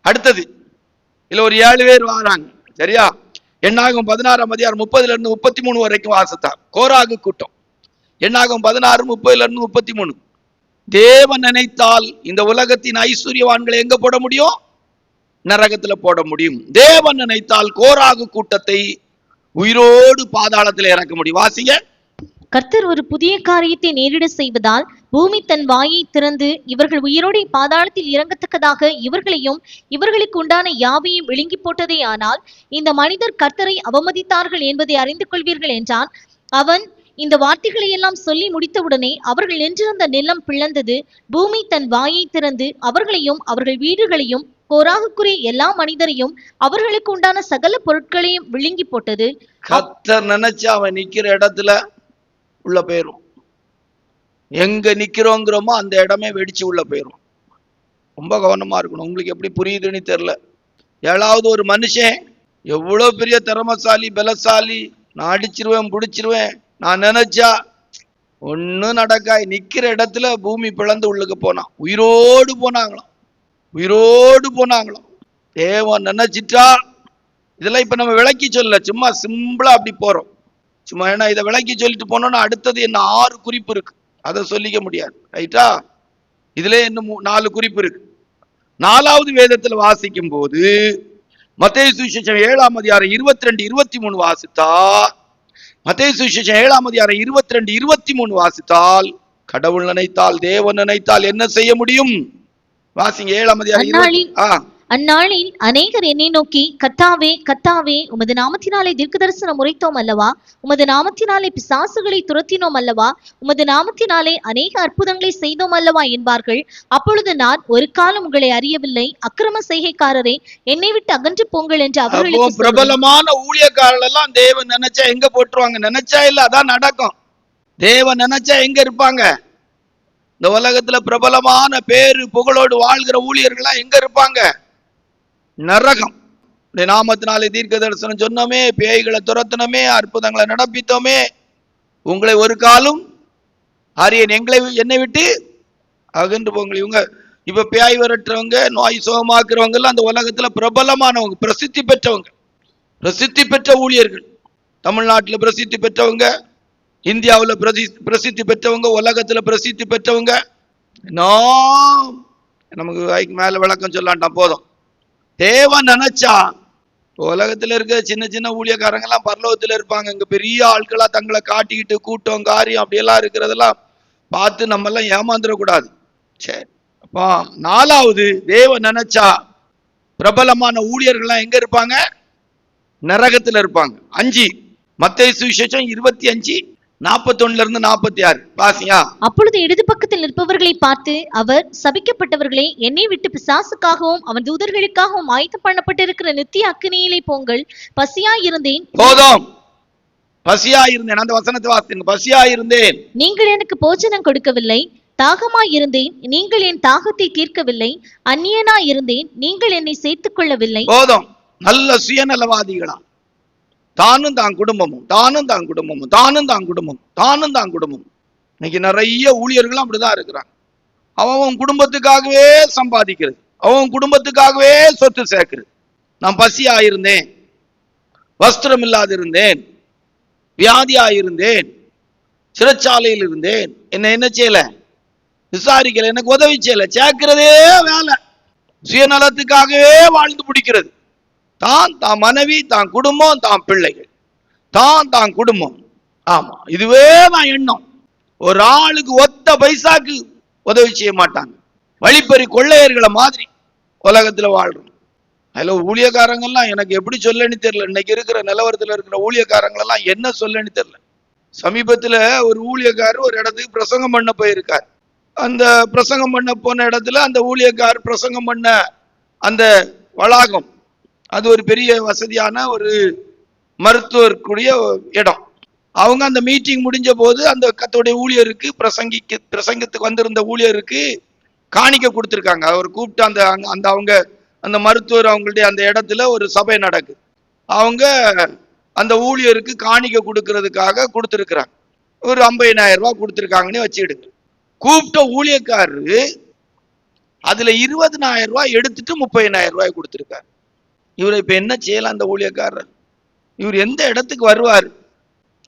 அடுத்தது இல்ல ஒரு 7 பேர் வராங்க. சரியா? என்னாகும் 16ஆம் அதிகாரம் 30 இருந்து 33 வரைக்கும் வாசித்தார். கோராகு கூட்டம். என்னாகும் 16, 30 இருந்து 33. தேவன் நினைத்தால் இந்த உலகத்தின் ஐஸ்வர்யவான்களை எங்க போட முடியும்? நரகத்துல போட முடியும். தேவன் நினைத்தால் கோராகு கூட்டத்தை உயிரோடு பாதாளத்தில் இறக்க முடியும். வாசிங்க. கர்த்தர் ஒரு புதிய காரியத்தை நேரிட செய்வதால் பூமி தன் வாயை திறந்து இவர்கள் உயிரோடு பாதாளத்தில் இறங்கத்தக்கதாக இவர்களையும் இவர்களுக்கு உண்டான யாவையும் விழுங்கி போட்டதே. ஆனால் இந்த மனிதர் கர்த்தரை அவமதித்தார்கள் என்பதை அறிந்து கொள்வீர்கள் என்றான். அவன் இந்த வார்த்தைகளை எல்லாம் சொல்லி முடித்தவுடனே அவர்கள் நின்றிருந்த நிலம் பிளந்தது. பூமி தன் வாயை திறந்து அவர்களையும் அவர்கள் வீடுகளையும் கோராகுக்குரிய எல்லா மனிதரையும் அவர்களுக்கு உண்டான சகல பொருட்களையும் விழுங்கி போட்டது. கர்த்தர் நினைச்சு அவன் நிக்கிற இடத்துல உள்ள போயிரும். எங்க நிக்கிறோங்கிறோமோ அந்த இடமே வெடிச்சு உள்ள போயிரும். ரொம்ப கவனமா இருக்கணும். உங்களுக்கு எப்படி புரியுதுன்னு தெரியல. ஏழாவது ஒரு மனுஷன் எவ்வளவு பெரிய திறமசாலி பலசாலி, நான் அடிச்சிருவேன் பிடிச்சிருவேன், நான் நினைச்சா ஒன்னும் நடக்காய். நிக்கிற இடத்துல பூமி பிளந்து உள்ளுக்கு போனான். உயிரோடு போனாங்களாம், உயிரோடு போனாங்களாம். தேவன் நினைச்சிட்டா, இதெல்லாம் இப்ப நம்ம விளக்கி சொல்லல, சும்மா சிம்பிளா அப்படி போறோம் சும்மா. ஏன்னா இதை விளக்கி சொல்லிட்டு போனோம்னா அடுத்தது என்ன 6 குறிப்பு இருக்கு, அதை சொல்லிக்க முடியாது. ரைட்டா? இதுல இன்னும் 4 குறிப்பு இருக்கு. 4வது வேதத்துல வாசிக்கும் போது மத்தேயு சுவிசேஷம் 7ஆம் அதிகாரம் 22, 23 வாசித்தா, மத்தேயு சுவிசேஷம் 7ஆம் அதிகாரம் 22, 23 வாசித்தால், கடவுள் நினைத்தால் தேவன் நினைத்தால் என்ன செய்ய முடியும்? வாசிங்க 7ஆம் அதிகாரம். அந்நாளில் அநேகர் என்னை நோக்கி, கர்த்தாவே கர்த்தாவே, உமது நாமத்தினாலே தீர்க்கதரிசனம் உரைத்தோம் அல்லவா, உமது நாமத்தினாலே பிசாசுகளை துரத்தினோம் அல்லவா, உமது நாமத்தினாலே அநேக அற்புதங்களை செய்தோம் அல்லவா என்பார்கள். அப்பொழுது நான், ஒரு காலம் உங்களை அறியவில்லை, அக்கிரம செய்கைக்காரரே, என்னை விட்டு அகன்று போங்கள் என்று அவர்களுக்கு. பிரபலமான ஊழியக்காரர்கள் எல்லாம் தேவன் நினைச்சா எங்க போட்டுருவாங்க? நினைச்சா இல்ல, அதான் நடக்கும். தேவன் நினைச்சா எங்க இருப்பாங்க? இந்த உலகத்துல பிரபலமான பேரு புகழோடு வாழ்கிற ஊழியர்களா எங்க இருப்பாங்க? நரகம். நாமத்தினாலே தீர்க்க தரிசனம் சொன்னோமே, பேய்களை துரத்தினோமே, அற்புதங்களை நடப்பித்தோமே, உங்களை ஒரு காலம் ஆரியன் என்னை விட்டு அகன்று போங்கள். இவங்க இப்ப பேய் விரட்டுறவங்க, நோய் சுகமாக்குறவங்க எல்லாம் அந்த உலகத்துல பிரபலமானவங்க, பிரசித்தி பெற்றவங்க, பிரசித்தி பெற்ற ஊழியர்கள். தமிழ்நாட்டில் பிரசித்தி பெற்றவங்க, இந்தியாவில் பிரசித்தி பெற்றவங்க, உலகத்துல பிரசித்தி பெற்றவங்க. நமக்கு மேல விளக்கம் சொல்லாண்டாம், போதும். தேவன் நினைச்சா உலகத்துல இருக்க சின்ன சின்ன ஊழியக்காரங்க எல்லாம் பரலோகத்துல இருப்பாங்க. இங்க பெரிய ஆட்களா தங்களை காட்டிக்கிட்டு கூட்டம் காரியம் அப்படியெல்லாம் இருக்கிறதெல்லாம் பார்த்து நம்ம எல்லாம் ஏமாந்துடக்கூடாது. சரி, அப்போ 4வது, தேவன் நினைச்சா பிரபலமான ஊழியர்கள்லாம் எங்க இருப்பாங்க? நரகத்துல இருப்பாங்க. 5 மத்தேயு சுவிசேஷம் 25, 41 46 வாசியா. அப்பொழுது இடது பக்கத்தில் நிற்பவர்களை பார்த்து அவர், சபிக்கப்பட்டவர்களே, என்னை விட்டு பிசாசுக்காகவும் அவன் தூதர்களுக்காகவும் ஆயத்தம் பண்ணப்பட்டிருக்கிற நித்திய அக்கினியிலே போங்கள். பசியாயிருந்தேன். போதும், பசியாயிருந்தேன். அந்த வசனத்தை வாசிங்க. பசியாயிருந்தேன், நீங்கள் எனக்கு போஜனம் கொடுக்கவில்லை. தாகமாயிருந்தேன், நீங்கள் என் தாகத்தை தீர்க்கவில்லை. அந்நியனாயிருந்தேன், நீங்கள் என்னை சேர்த்துக் கொள்ளவில்லை. போதும். நல்ல சுயநலவாதிகளா, தானும் தான் குடும்பமும், தானும் தான் குடும்பமும், தானும் தான் குடும்பமும், தானும் தான் குடும்பம். இன்னைக்கு நிறைய ஊழியர்களும் அப்படிதான் இருக்கிறாங்க. அவன் குடும்பத்துக்காகவே சம்பாதிக்கிறது, அவன் குடும்பத்துக்காகவே சொத்து சேர்க்கிறது. நான் பசியாயிருந்தேன், வஸ்திரம் இல்லாதிருந்தேன், வியாதியாயிருந்தேன், சிறைச்சாலையில் இருந்தேன், என்ன செய்யல? விசாரிக்கல, எனக்கு உதவி செய்யல. சேர்க்கிறதே வேலை, சுயநலத்துக்காகவே வாழ்ந்து பிடிக்கிறது. தான் மனைவி, தான் குடும்பம், தான் பிள்ளைகள், தான் குடும்பம். ஆமா, இதுவே தான் எண்ணம். ஒரு ஆளுக்கு ஒத்த பைசாக்கு உதவி செய்ய மாட்டாங்க. வழிப்பறி கொள்ளையர்களை மாதிரி உலகத்துல வாழ்றோம். அதுல ஊழியக்காரங்கெல்லாம் எனக்கு எப்படி சொல்லன்னு தெரியல. இன்னைக்கு இருக்கிற நிலவரத்துல இருக்கிற ஊழியக்காரங்களெல்லாம் என்ன சொல்லன்னு தெரியல. சமீபத்துல ஒரு ஊழியக்காரர் ஒரு இடத்துக்கு பிரசங்கம் பண்ண போயிருக்கார். அந்த பிரசங்கம் பண்ண போன இடத்துல அந்த ஊழியக்காரர் பிரசங்கம் பண்ண அந்த வளாகம், அது ஒரு பெரிய வசதியான ஒரு மருத்துவருக்குரிய இடம். அவங்க அந்த மீட்டிங் முடிஞ்ச போது அந்த கத்தோடைய ஊழியருக்கு பிரசங்கத்துக்கு வந்திருந்த ஊழியருக்கு காணிக்க கொடுத்துருக்காங்க. அவர் கூப்பிட்டு அந்த அவங்க அந்த மருத்துவர் அவங்களுடைய அந்த இடத்துல ஒரு சபை நடக்குது. அவங்க அந்த ஊழியருக்கு காணிக்க கொடுக்கறதுக்காக கொடுத்துருக்குறாங்க. ஒரு 50,000 ரூபாய் கொடுத்துருக்காங்கன்னு வச்சுக்கிடுங்க. கூப்பிட்ட ஊழியக்காரரு அதுல 20,000 ரூபாய் எடுத்துட்டு 30,000 ரூபாய் கொடுத்துருக்காரு. இவர் இப்ப என்ன செய்யலாம்? அந்த ஊழியக்காரர் இவர் எந்த இடத்துக்கு வருவார்?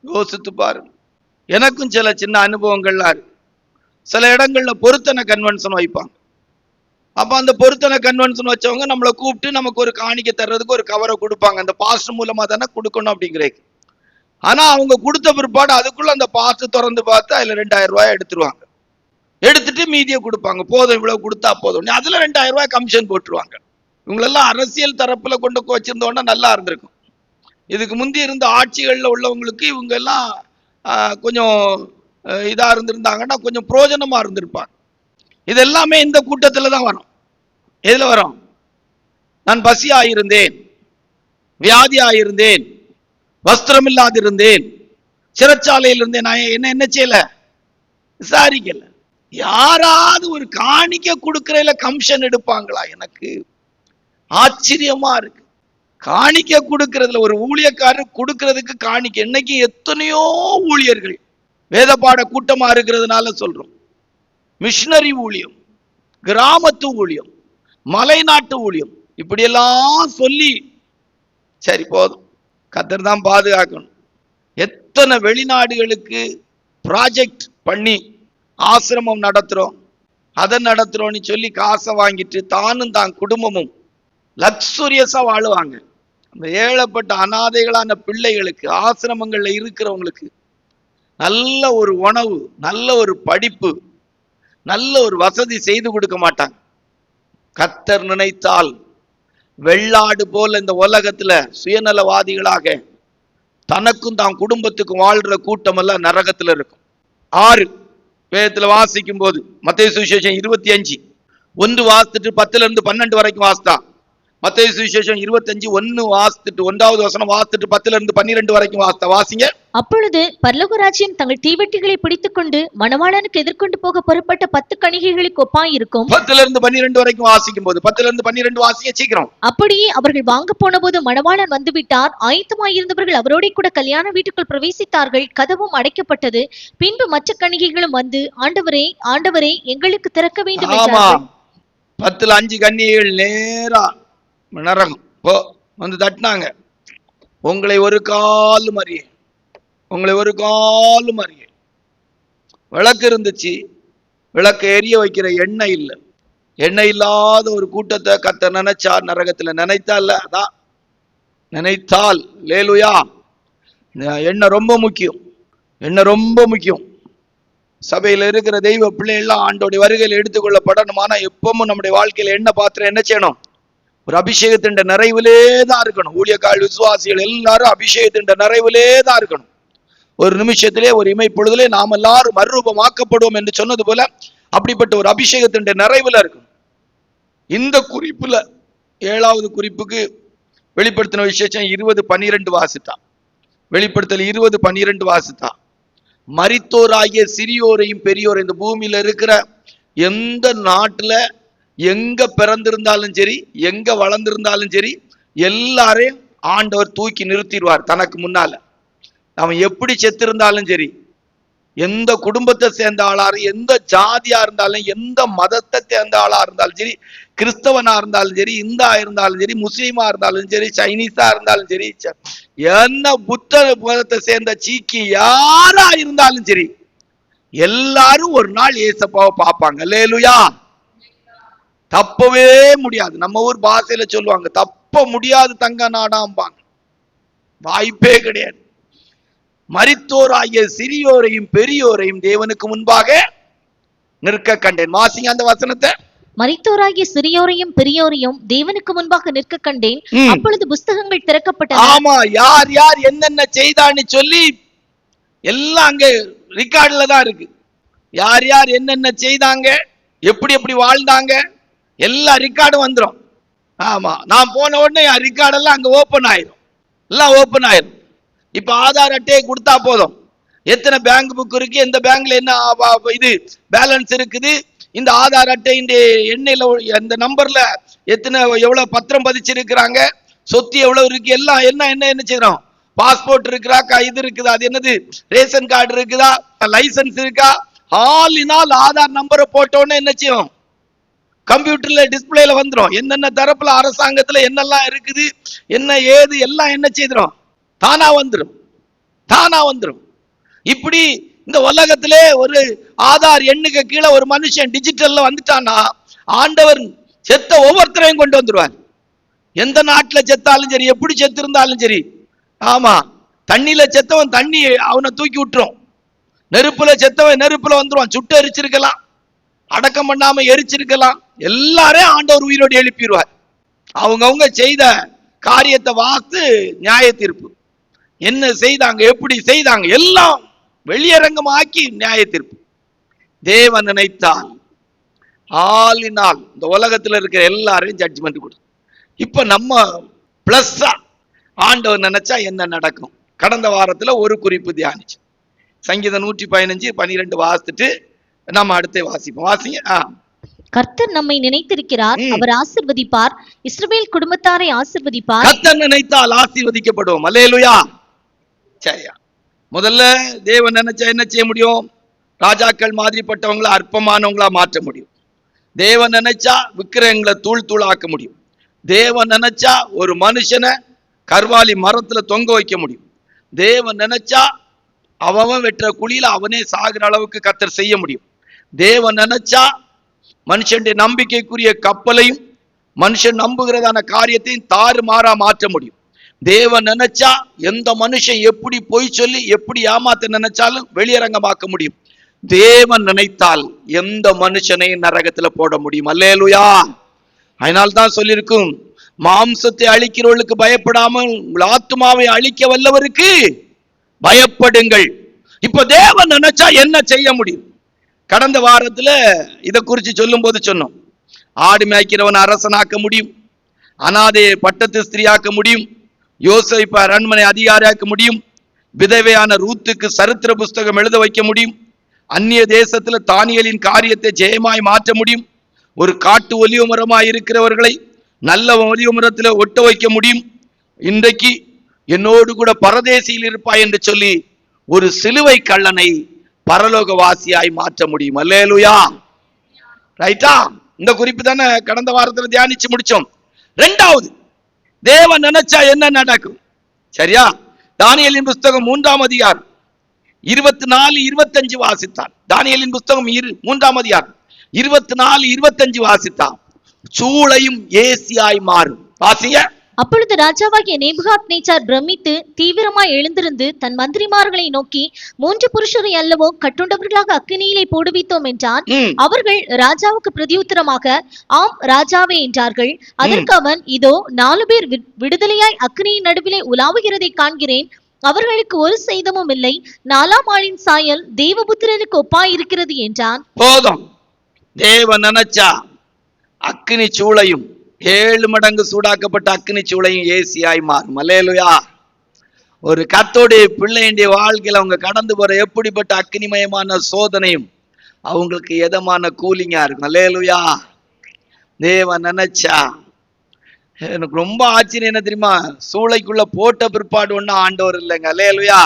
யோசித்து பாருங்க. எனக்கும் சில சின்ன அனுபவங்கள்லாம் இருக்கு. சில இடங்கள்ல பொருத்தனை கன்வென்ஷன் வைப்பாங்க. அப்ப அந்த பொருத்தனை கன்வென்ஷன் வச்சவங்க நம்மளை கூப்பிட்டு நமக்கு ஒரு காணிக்க தர்றதுக்கு ஒரு கவரை கொடுப்பாங்க. அந்த பாஸ்டர் மூலமா தானே கொடுக்கணும் அப்படிங்கிறதுக்கு. ஆனா அவங்க கொடுத்த பிற்பாடு அதுக்குள்ள அந்த பாஸ்டர் திறந்து பார்த்து அதுல 2,000 ரூபாய் எடுத்துருவாங்க. எடுத்துட்டு மீதியை கொடுப்பாங்க. போதும், இவ்வளவு கொடுத்தா போதும். அதுல 2,000 ரூபாய் கமிஷன் போட்டுருவாங்க. இவங்களெல்லாம் அரசியல் தரப்புல கொண்டு வச்சிருந்தோன்னா நல்லா இருந்திருக்கும். இதுக்கு முந்தி இருந்த ஆட்சிகள்ல உள்ளவங்களுக்கு இவங்க எல்லாம் கொஞ்சம் இதா இருந்திருந்தாங்கன்னா கொஞ்சம் பிரயோஜனமா இருந்திருப்பாங்க. இது எல்லாமே இந்த கூட்டத்துல தான் வரும். எதுல வரும்? நான் பசியாயிருந்தேன், வியாதியாயிருந்தேன், வஸ்திரம் இல்லாதிருந்தேன், சிறைச்சாலையில் இருந்தேன். நான் என்ன செய்யல? விசாரிக்கல. யாராவது ஒரு காணிக்க கொடுக்கறதுல கமிஷன் எடுப்பாங்களா? எனக்கு ஆச்சரியமா இருக்கு. காணிக்க கொடுக்கறதுல ஒரு ஊழியக்காரர் கொடுக்கறதுக்கு காணிக்க. இன்னைக்கு எத்தனையோ ஊழியர்கள் வேதபாட கூட்டமா இருக்கிறதுனால சொல்றோம். மிஷனரி ஊழியம், கிராமத்து ஊழியம், மலைநாட்டு ஊழியம், இப்படியெல்லாம் சொல்லி சரி போதும், கர்த்தர் தான் பாதுகாக்கணும். எத்தனை வெளிநாடுகளுக்கு ப்ராஜெக்ட் பண்ணி ஆசிரமம் நடத்துறோம், அதை நடத்துறோம்னு சொல்லி காசை வாங்கிட்டு தானும் தான் குடும்பமும் லக்ஸூரியஸா வாழுவாங்க. அந்த ஏழப்பட்ட அனாதைகளான பிள்ளைகளுக்கு, ஆசிரமங்கள்ல இருக்கிறவங்களுக்கு நல்ல ஒரு உணவு, நல்ல ஒரு படிப்பு, நல்ல ஒரு வசதி செய்து கொடுக்க மாட்டாங்க. கர்த்தர் நினைத்தால் வெள்ளாடு போல இந்த உலகத்துல சுயநலவாதிகளாக தனக்கும் தான் குடும்பத்துக்கும் வாழ்ற கூட்டம் எல்லாம் நரகத்துல இருக்கும். 6 வேதத்துல வாசிக்கும் போது மத்தேயு சுவிசேஷம் 25:1 வாசித்துட்டு 10-12 வரைக்கும் வாசித்தா. மத்தேயு சுவிசேஷம் 25:1 வாசித்துட்டு 1வது வசனம் வாசித்துட்டு 10-12 வரைக்கும் வாசித்தா. வாசிங்க. அப்பொழுது பரலோக ராஜ்யம் தங்கள் தீவெட்டிகளை பிடித்துக் கொண்டு மணவாளனுக்கு எதிர்கொண்டு போக புறப்பட்ட 10 கணிகைகளுக்கு ஒப்பாயிருக்கும். 10-12 வரைக்கும் வாசிக்கும் போது 10-12 வாசிங்க சீக்கிரம். அப்படியே அவர்கள் வாங்க போன போது மணவாளன் வந்து விட்டார். ஆயத்தமாயிருந்தவர்கள் அவரோட கூட கல்யாண வீட்டுக்குள் பிரவேசித்தார்கள். கதவும் அடைக்கப்பட்டது. பின்பு மற்ற கணிகைகளும் வந்து, ஆண்டவரே ஆண்டவரே, எங்களுக்கு திறக்க வேண்டும் என்றார்கள். 10-5 கன்னிகைகள் நேரா நரகம் போ வந்து தட்டினாங்க. உங்களை ஒரு காலும் அறியேன், உங்களை ஒரு காலும் அறியேன். விளக்கு இருந்துச்சு, விளக்கு எரிய வைக்கிற எண்ணெய் இல்லை. எண்ணெய் இல்லாத ஒரு கூட்டத்தை கர்த்தர் நினைச்சா நரகத்துல. நினைத்தா இல்ல, அதான் நினைத்தால். லேலுயா, எண்ணெய் ரொம்ப முக்கியம், எண்ணெய் ரொம்ப முக்கியம். சபையில இருக்கிற தெய்வ பிள்ளைகள்லாம் ஆண்டோடைய வருகையில் எடுத்துக்கொள்ளப்படணும். ஆனா எப்பவும் நம்முடைய வாழ்க்கையில என்ன பாத்திரம் என்ன செய்யணும்? ஒரு அபிஷேகத்தின் நிறைவிலே தான் இருக்கணும். ஊழியக்காரர்கள், விசுவாசிகள் எல்லாரும் அபிஷேகத்தின் நிறைவிலே தான் இருக்கணும். ஒரு நிமிஷத்திலே, ஒரு இமைப்பொழுதிலே நாம் எல்லாரும் மறுரூபமாக்கப்படுவோம் என்று சொன்னது போல அப்படிப்பட்ட ஒரு அபிஷேகத்தின் நிறைவுல இருக்கணும். இந்த குறிப்புல 7வது குறிப்புக்கு வெளிப்படுத்தின விசேஷம் 20:12 வாசித்தான். வெளிப்படுத்தல் 20:12 வாசித்தான். மரித்தோராகிய சிறியோரையும் பெரியோரையும், இந்த பூமியில இருக்கிற எந்த நாட்டுல எங்க பிறந்திருந்தாலும் சரி, எங்க வளர்ந்திருந்தாலும் சரி, எல்லாரையும் ஆண்டவர் தூக்கி நிறுத்திடுவார் தனக்கு முன்னால. அவன் எப்படி செத்திருந்தாலும் சரி, எந்த குடும்பத்தை சேர்ந்த ஆளா, எந்த ஜாதியா இருந்தாலும், எந்த மதத்தை சேர்ந்த ஆளா இருந்தாலும் சரி, கிறிஸ்தவனா இருந்தாலும் சரி, இந்தா இருந்தாலும் சரி, முஸ்லீமா இருந்தாலும் சரி, சைனீஸா இருந்தாலும் சரி, என்ன புத்த மதத்தை சேர்ந்த சீக்கி யாரா இருந்தாலும் சரி, எல்லாரும் ஒரு நாள் ஏசப்பாவை பார்ப்பாங்க. அல்லேலூயா. தப்பவே முடியாது. நம்ம ஊர் பாஷையில சொல்லுவாங்க, தப்ப முடியாது தங்க நாடாம்பாங்க. வாய்ப்பே கிடையாது. மரித்தோராகிய சிறியோரையும் பெரியோரையும் தேவனுக்கு முன்பாக நிற்க கண்டேன். வாசிங்க அந்த வசனத்தை. மரித்தோராகிய சிறியோரையும் பெரியோரையும் தேவனுக்கு முன்பாக நிற்க கண்டேன். அப்பொழுது புஸ்தகங்கள் திறக்கப்பட்டன. ஆமா, யார் யார் என்னென்ன செய்தான்னு சொல்லி எல்லாம் அங்க ரெக்கார்ட்ல தான் இருக்கு. யார் யார் என்னென்ன செய்தாங்க, எப்படி எப்படி வாழ்ந்தாங்க, எல்லா ரெக்கார்டும் வந்துடும். ஆமா, நான் போன உடனே ரெக்கார்டெல்லாம் அங்க ஓப்பன் ஆயிரும், எல்லாம் ஓப்பன் ஆயிரும். இப்ப ஆதார் அட்டையை கொடுத்தா போதும், எத்தனை பேங்க் புக் இருக்கு, எந்த பேங்க்ல என்ன இது பேலன்ஸ் இருக்குது, இந்த ஆதார் அட்டை எண்ணெயில அந்த நம்பர்ல எத்தனை எவ்வளவு பத்திரம் பதிச்சிருக்கிறாங்க, சொத்து எவ்வளவு இருக்கு, எல்லாம் என்ன என்ன என்ன செய்யறோம். பாஸ்போர்ட் இருக்குதா, இது இருக்குதா, அது என்னது ரேஷன் கார்டு இருக்குதா, லைசன்ஸ் இருக்கா, ஆல் ஆதார் நம்பரை போட்டோன்னு என்ன செய்யும், கம்ப்யூட்டர்ல டிஸ்பிளேல வந்துடும். என்னென்ன தரப்புல அரசாங்கத்துல என்னெல்லாம் இருக்குது, என்ன ஏது எல்லாம் என்ன செய்திரும், தானா வந்துடும், தானா வந்துடும். இப்படி இந்த உலகத்திலே ஒரு ஆதார் எண்ணுக்கு கீழே ஒரு மனுஷன் டிஜிட்டல்ல வந்துட்டான்னா ஆண்டவர் செத்த ஒவ்வொருத்தரையும் கொண்டு வந்துருவார். எந்த நாட்டுல செத்தாலும் சரி, எப்படி செத்து இருந்தாலும் சரி. ஆமா, தண்ணியில செத்தவன் தண்ணி அவனை தூக்கி விட்டுரும், நெருப்புல செத்தவன் நெருப்புல வந்துருவான். சுட்டு எரிச்சிருக்கலாம், அடக்கம் பண்ணாம எரிச்சிருக்கலாம், எல்லாரையும் ஆண்டவர் உயிரோடு எழுப்பிடுவார். அவங்கவுங்க செய்த காரியத்தை வாஸ்து நியாய தீர்ப்பு, என்ன செய்தாங்க, எப்படி செய்தாங்க, எல்லாம் வெளியரங்கமாக்கி நியாய தீர்ப்பு. தேவன் நினைத்தால் ஆளினால் இந்த உலகத்துல இருக்கிற எல்லாரையும் ஜட்ஜ்மெண்ட் கொடு. இப்ப நம்ம பிளஸ்ஸா ஆண்டவர் நினைச்சா என்ன நடக்கும். கடந்த வாரத்துல ஒரு குறிப்பு தியானிச்சு, சங்கீதம் 115:12 வாசித்துட்டு நம்ம அடுத்த வாசிப்போம். வாசிங்க. கர்த்தர் நம்மை நினைத்திருக்கிறார், அவர் ஆசீர்வதிப்பார், இஸ்ரவேல் குடும்பத்தாரை ஆசீர்வதிப்பார். கர்த்தர் நினைத்தால் ஆசீர்வதிக்கப்படுவோம். அல்லேலூயா. சரியா. முதல்ல தேவன் நினைச்சா என்ன செய்ய முடியும்? ராஜாக்கள் மாதிரிப்பட்டவங்கள அற்பமானவங்களா மாற்ற முடியும். தேவன் நினைச்சா விக்கிரகங்களை தூள் தூளாக்க முடியும். தேவன் நினைச்சா ஒரு மனுஷனை கர்வாலி மரத்துல தொங்க வைக்க முடியும். தேவன் நினைச்சா அவன் வெட்டுற குழியில அவனே சாகிற அளவுக்கு கர்த்தர் செய்ய முடியும். தேவன் நினைச்சா மனுஷனுடைய நம்பிக்கைக்குரிய கப்பலையும் மனுஷன் நம்புகிறதான காரியத்தையும் தாறுமாறா மாற்ற முடியும். தேவன் நினைச்சா எந்த மனுஷன் எப்படி பொய் சொல்லி எப்படி ஏமாத்த நினைச்சாலும் வெளியரங்கமாக்க முடியும். தேவன் நினைத்தால் எந்த மனுஷனையும் நரகத்துல போட முடியும். அல்லேலூயா. அதனால்தான் சொல்லியிருக்கும், மாம்சத்தை அழிக்கிறவர்களுக்கு பயப்படாமல் உங்கள் ஆத்மாவை அழிக்க வல்லவருக்கு பயப்படுங்கள். இப்ப தேவன் நினைச்சா என்ன செய்ய முடியும்? கடந்த வாரத்துல இதை குறித்து சொல்லும் போது சொன்னோம், ஆடு மேய்க்கிறவன் அரசனாக்க முடியும், அனாதையை பட்டத்து ஸ்திரீயாக்க முடியும், யோசேப்பை அரண்மனை அதிகாரியாக்க முடியும், விதவையான ரூத்துக்கு சரித்திர புஸ்தகம் எழுத வைக்க முடியும், அந்நிய தேசத்துல தானியலின் காரியத்தை ஜெயமாய் மாற்ற முடியும், ஒரு காட்டு ஒலிவ மரமாய் இருக்கிறவர்களை நல்ல ஒலிவ மரத்துல ஒட்ட வைக்க முடியும், இன்றைக்கு என்னோடு கூட பரதேசியில் இருப்பாய் என்று சொல்லி ஒரு சிலுவை கள்ளனை பரலோகவாசியாய் மாற்ற முடியும். அல்லேலூயா. ரைட்டா? இந்த குறிப்பு தானே கடந்த வாரத்துல தியானிச்சு முடிச்சோம். இரண்டாவது, தேவன் நினைச்சா என்ன நடக்கும்? சரியா? தானியேலின் புஸ்தகம் 3ஆம் அதிகாரம் 24-25 வாசித்தான். தானியேலின் புஸ்தகம் 3ஆம் அதிகாரம் 24-25 வாசித்தான். சூளையும் ஏசியாய் மாறும். வாசிங்க. அப்பொழுது ராஜாவாகிய நேபுகாத்நேச்சார் பிரமித்து தீவிரமாய் எழுந்திருந்து தன் மந்திரிமார்களை நோக்கி, 3 புருஷரை அல்லவோ கட்டுண்டவர்களாக அக்கினியிலே போடுவித்தோம் என்றான். அவர்கள் ராஜாவுக்கு பிரதியுத்தரமாக, ஆம் ராஜாவே என்றார்கள். அதற்கு அவன், இதோ 4 பேர் விடுதலையாய் அக்கினியின் நடுவிலே உலாவுகிறதை காண்கிறேன். அவர்களுக்கு ஒரு சேதமும் இல்லை. 4ஆம் ஆளின் சாயல் தேவபுத்திரனுக்கு ஒப்பாயிருக்கிறது என்றான். போதும். தேவன் நினைச்சா அக்கினி சூளையும் 7 மடங்கு சூடாக்கப்பட்ட அக்கினி சூளையும் ஏசியாய் மாறும். அல்லேலூயா. ஒரு கர்த்தருடைய பிள்ளையுடைய வாழ்க்கையில அவங்க கடந்து போற எப்படிப்பட்ட அக்கினிமயமான சோதனையும் அவங்களுக்கு எதமான கூலிங்கா இருக்கும். அல்லேலூயா. தேவன் நினைச்சா. எனக்கு ரொம்ப ஆச்சரியம் என்ன தெரியுமா? சூளைக்குள்ள போட்ட பிற்பாடு ஒன்னும் ஆண்டவர் இல்லைங்க. அல்லேலூயா.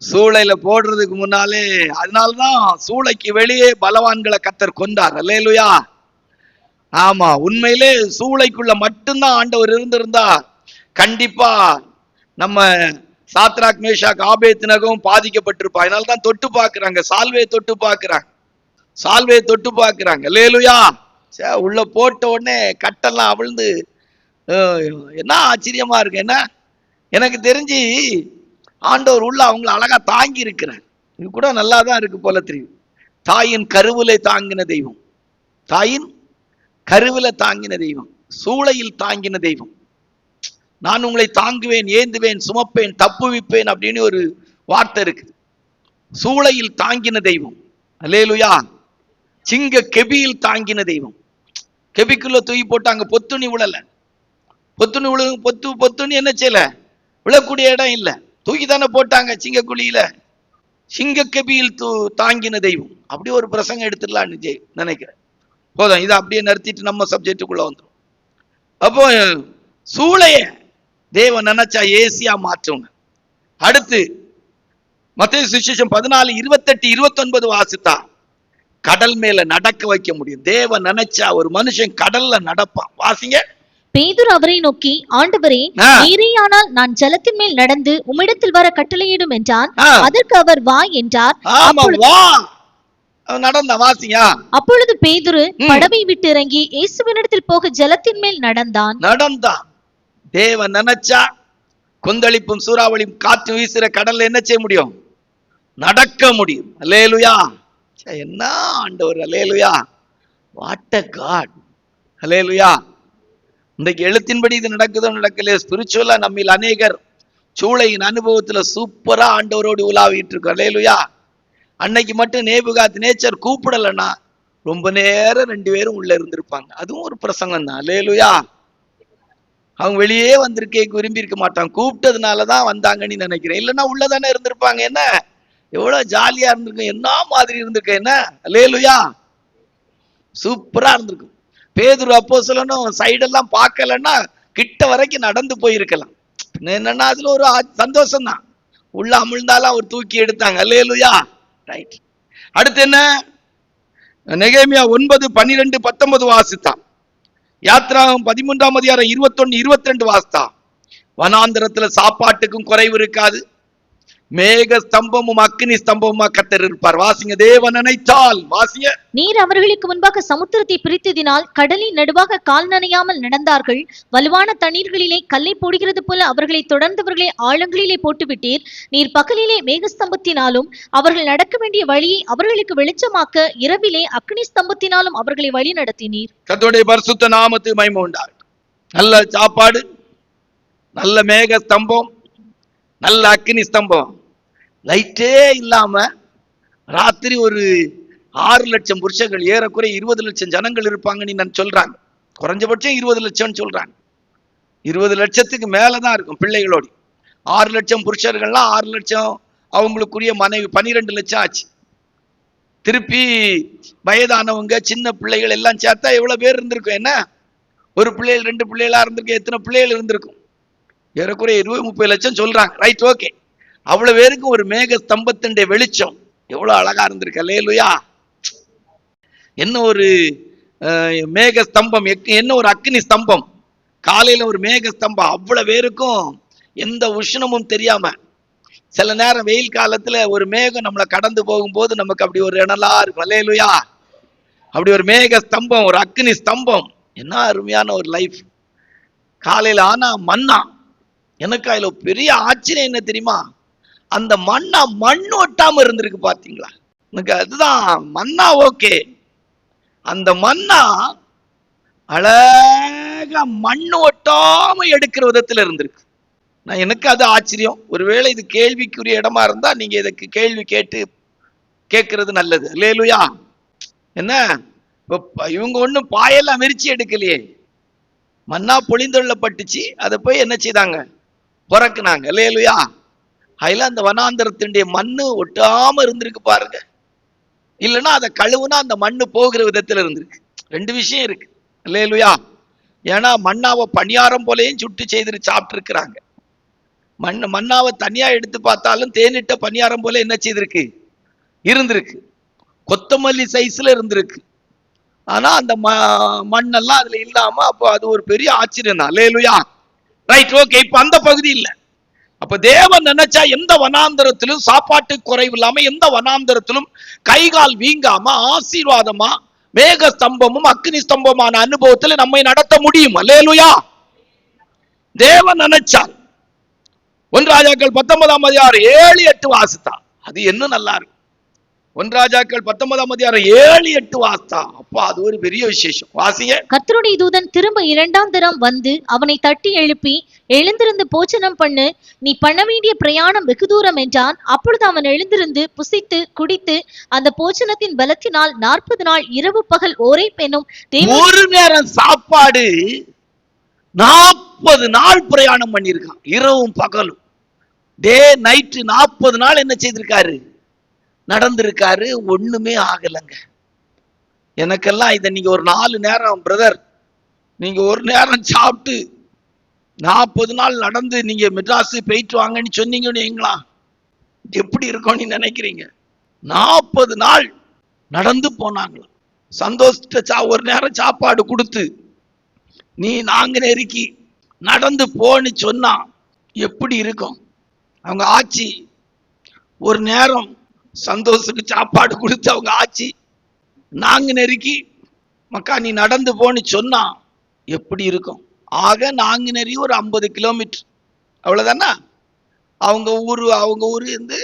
சூளையில போடுறதுக்கு முன்னாலே, அதனாலதான் சூளைக்கு வெளியே பலவான்களை கர்த்தர் கொண்டார். அல்லேலூயா. ஆமா, உண்மையிலே சூளைக்குள்ள மட்டும்தான் ஆண்டவர் இருந்திருந்தா கண்டிப்பா நம்ம சாத்ராக் மேஷாக் ஆபேத்நேகோவும் பாதிக்கப்பட்டிருப்பா. அதனால்தான் தொட்டு பாக்குறாங்க, சால்வையை தொட்டு பாக்குறாங்க, சால்வையை தொட்டு பாக்குறாங்க. அல்லேலூயா. உள்ள போட்ட உடனே கட்டெல்லாம் அவிழ்ந்து என்ன ஆச்சரியமா இருக்கு. என்ன, எனக்கு தெரிஞ்சு ஆண்டவர் உள்ள அவங்களை அழகா தாங்கி இருக்கிறார். இது கூட நல்லாதான் இருக்கு போல தெரியும். தாயின் கருவிலை தாங்கின தெய்வம், தாயின் கருவில தாங்கின தெய்வம், சூளையில் தாங்கின தெய்வம். நான் உங்களை தாங்குவேன், ஏந்துவேன், சுமப்பேன், தப்புவிப்பேன் அப்படின்னு ஒரு வார்த்தை இருக்கு. சூளையில் தாங்கின தெய்வம். அல்லேலூயா. சிங்க கெபியில் தாங்கின தெய்வம். கெபிக்குள்ள தூக்கி போட்டாங்க, பொத்துணி விழல. பொத்துணி விழு பொத்துணி என்ன செய்யல, விழக்கூடிய இடம் இல்லை, தூக்கி தானே போட்டாங்க சிங்க குழியில. சிங்க கெபியில் தாங்கின தெய்வம். அப்படி ஒரு பிரசங்கம் எடுத்துடலான்னு நினைக்கிறேன். போதும், இதை அப்படியே நிறுத்திட்டு நம்ம சப்ஜெக்டுக்குள்ள வந்துடும். அப்போ சூளைய தேவன் நினைச்சா ஏசியா மாற்றுங்க. அடுத்து மத்தேயு சுவிசேஷம் 14:28-29 வாசித்தா கடல் மேல நடக்க வைக்க முடியும். தேவன் நினைச்சா ஒரு மனுஷன் கடல்ல நடப்பான். வாசிங்க. பேதுரு அவரை நோக்கி, ஆண்டவரே, நீரேயானால் நான் ஜலத்தின் மேல் நடந்து உம்மிடத்தில் வர கட்டளையிடும் என்றான். அதற்கு அவர், வா என்றார். நடந்த. வாசிங்க. அப்பொழுது பேதுரு படவை விட்டு இறங்கி இயேசுவினிடத்தில் போக ஜலத்தின் மேல் நடந்தான். தேவன் நினைச்சா கொந்தளிப்பும் சூறாவளியும் காற்று வீசுற கடல்ல என்ன செய்ய முடியும்? நடக்க முடியும். அல்லேலூயா. என்ன ஆண்டவர். அல்லேலூயா. What a God. அல்லேலூயா. இன்றைக்கு எழுத்தின்படி இது நடக்குதோ நடக்கலையோ, ஸ்பிரிச்சுவலா நம்மில் அநேகர் சூளையின் அனுபவத்துல சூப்பரா ஆண்டவரோடு உலாவிட்டு இருக்கோம். அல்லேலூயா. அன்னைக்கு மட்டும் நேபுகாத்நேச்சர் கூப்பிடலன்னா ரொம்ப நேரம் 2 பேரும் உள்ள இருந்திருப்பாங்க. அதுவும் ஒரு பிரசங்கம் தான். அல்லேலூயா. அவங்க வெளியே வந்திருக்கே விரும்பி இருக்க மாட்டாங்க, கூப்பிட்டதுனாலதான் வந்தாங்கன்னு நினைக்கிறேன். இல்லைன்னா உள்ளதானே இருந்திருப்பாங்க. என்ன எவ்வளவு ஜாலியா இருந்திருக்கும், என்ன மாதிரி இருந்திருக்க. என்ன அல்லேலூயா. சூப்பரா இருந்திருக்கும். பேதுரு அப்போஸ்தலனும் சைடெல்லாம் பார்க்கலன்னா கிட்ட வரைக்கும் நடந்து போயிருக்கலாம். என்னன்னா அதுல ஒரு சந்தோஷம் தான். உள்ள அமிழ்ந்தாலும் அவர் தூக்கி எடுத்தாங்க. அல்லேலூயா. ரைட். அடுத்து என்ன? நெகேமியா 9:12-19 வாசித்தான். யாத்ராகமம் 13:21-22 வாசித்தான். வனாந்திரத்துல சாப்பாட்டுக்கும் குறைவு இருக்காது. மேக ஸ்தம்பமும் அக்னி ஸ்தம்பமுமா கர்த்தர் இருப்பார். வாசிங்க. தேவன் நினைத்தால் வாசிய. நீர் அவர்களுக்கு முன்பாக சமுத்திரத்தை பிரித்ததினால் கடலின் நடுவாக கால் நனையாமல் நடந்தார்கள். வலுவான தண்ணீர்களிலே கல்லை போடுகிறது போல அவர்களை தொடர்ந்தவர்களை ஆழங்களிலே போட்டுவிட்டீர். நீர் பகலிலே மேகஸ்தம்பத்தினாலும் அவர்கள் நடக்க வேண்டிய வழியை அவர்களுக்கு வெளிச்சமாக்க இரவிலே அக்னி ஸ்தம்பத்தினாலும் அவர்களை வழி நடத்தினீர். கர்த்தருடைய பரிசுத்த நாமத்துக்கு மகிமை உண்டாகட்டும். நல்ல சாப்பாடு, நல்ல மேக ஸ்தம்பம், நல்ல அக்னி ஸ்தம்பம். லைட்டே இல்லாம ராத்திரி ஒரு 6 லட்சம் புருஷர்கள், ஏறக்குறைய 20 லட்சம் ஜனங்கள் இருப்பாங்கன்னு நான் சொல்றாங்க. குறைஞ்சபட்சம் 20 லட்சம் சொல்றாங்க. 20 லட்சத்துக்கு மேலதான் இருக்கும் பிள்ளைகளோடு. 6 லட்சம் புருஷர்கள்லாம் 6 லட்சம் அவங்களுக்குரிய மனைவி 12 லட்சம் ஆச்சு. திருப்பி வயதானவங்க, சின்ன பிள்ளைகள் எல்லாம் சேர்த்தா எவ்வளவு பேர் இருந்திருக்கும்? என்ன, ஒரு பிள்ளைகள் 2 பிள்ளைகளா இருந்திருக்கும். எத்தனை பிள்ளைகள் இருந்திருக்கும்? ஏறக்குறைய 20-30 லட்சம் சொல்றாங்க. Right, okay. அவ்வளவு பேருக்கும் ஒரு மேக ஸ்தம்பத்தினுடைய வெளிச்சம் எவ்வளவு அழகா இருந்திருக்கு. அல்லேலூயா. என்ன ஒரு மேக ஸ்தம்பம், என்ன ஒரு அக்னி ஸ்தம்பம். காலையில ஒரு மேக ஸ்தம்பம், அவ்வளவு பேருக்கும் எந்த உஷ்ணமும் தெரியாம. சில நேரம் வெயில் காலத்துல ஒரு மேகம் நம்மளை கடந்து போகும்போது நமக்கு அப்படி ஒரு இணலா இருக்கும். அல்லேலூயா. அப்படி ஒரு மேக ஸ்தம்பம், ஒரு அக்னி ஸ்தம்பம், என்ன அருமையான ஒரு லைஃப். காலையில ஆனா மன்னா, எனக்கு அதுல பெரிய ஆச்சரியம் என்ன தெரியுமா? அந்த மண்ணா மண் ஒட்டாம இருந்திருக்கு. பாத்தீங்களா? எனக்கு அதுதான் மண்ணா. ஓகே, அந்த மண்ணா அழகா மண் ஒட்டாம எடுக்கிற விதத்துல இருந்திருக்கு. நான் எனக்கு அது ஆச்சரியம். ஒருவேளை இது கேள்விக்குரிய இடமா இருந்தா நீங்க இதுக்கு கேள்வி கேட்கறது நல்லது. அல்லேலூயா. என்ன, இவங்க ஒண்ணும் பாயெல்லாம் விரிச்சு எடுக்கலையே, மண்ணா பொழிந்தொள்ளப்பட்டுச்சு. அதை போய் என்ன செய்தாங்க? புறக்குனாங்க. அல்லேலூயா. அதுல அந்த வனாந்தரத்தினுடைய மண்ணு ஒட்டாம இருந்திருக்கு பாருங்க. இல்லைன்னா அதை கழுவுனா அந்த மண்ணு போகிற விதத்துல இருந்திருக்கு. 2 விஷயம் இருக்கு. அல்லேலூயா. ஏன்னா மண்ணாவை பணியாரம் போலையும் சுட்டு செய்து சாப்பிட்டு இருக்கிறாங்க. மண்ணாவை தனியா எடுத்து பார்த்தாலும் தேனிட்ட பணியாரம் போல என்ன செய்திருக்கு? இருந்திருக்கு. கொத்தமல்லி சைஸ்ல இருந்திருக்கு. ஆனா அந்த மண்ணெல்லாம் அதுல இல்லாம, அப்போ அது ஒரு பெரிய ஆச்சரியம் தான். அல்லேலூயா. Right, okay. இப்ப அந்த பகுதி இல்ல. அப்ப தேவன் நினைச்சா எந்த வனாந்தரத்திலும் சாப்பாட்டு குறைவு இல்லாம, எந்த வனாந்தரத்திலும் கைகால் வீங்காம ஆசீர்வாதமா மேக ஸ்தம்பமும் அக்னி ஸ்தம்பமான அனுபவத்துல நம்மை நடத்த முடியும். அல்லேலூயா. தேவன் நினைச்சால். 1 ராஜாக்கள் 19:7-8 வாசித்தான். அது என்ன நல்லா இருக்கும். 1 ராஜாக்கள் 19:7-8 வாசித்தா. அப்பா, அது ஒரு பெரிய விசேஷம். வாசிங்க. கர்த்தருடைய தூதன் திரும்ப 2ஆம் தரம் வந்து அவனை தட்டி எழுப்பி, எழுந்திருந்து போஜனம் பண்ணு, நீ பண்ண வேண்டிய பிரயாணம் வெகு தூரம் என்றான். அப்பொழுது அவன் எழுந்திருந்து புசித்து குடித்து அந்த போஜனத்தின் பலத்தினால் 40 நாள் இரவு பகல் ஒரே பெண்ணும் ஒரு நேரம் சாப்பாடு 40 நாள் பிரயாணம் பண்ணியிருக்கான். இரவும் பகலும், டே நைட் 40 நாள் என்ன செய்திருக்காரு? நடந்திருக்காரு. ஒண்ணுமே ஆகலைங்க. எனக்கெல்லாம் இதை நீங்க ஒரு 4 நேரம் பிரதர், நீங்க ஒரு நேரம் சாப்பிட்டு 40 நாள் நடந்து நீங்க மெட்ராஸ் போயிட்டு வாங்கன்னு சொன்னீங்கன்னு வைங்களா, எப்படி இருக்கும்னு நினைக்கிறீங்க? 40 நாள் நடந்து போனாங்களா. சந்தோஷத்தை ஒரு நேரம் சாப்பாடு கொடுத்து நீ நாங்க நெருக்கி நடந்து போன்னு சொன்னா எப்படி இருக்கும்? அவங்க ஆட்சி ஒரு நேரம் சந்தோஷத்துக்கு சாப்பாடு கொடுத்து அவங்க ஆட்சி நாங்க நெருக்கி மக்கா நீ நடந்து போன்னு சொன்னா எப்படி இருக்கும்? ஆக நாங்குநேரி ஒரு 50 கிலோமீட்டர், அவ்வளவுதானே. அவங்க ஊரு இருந்து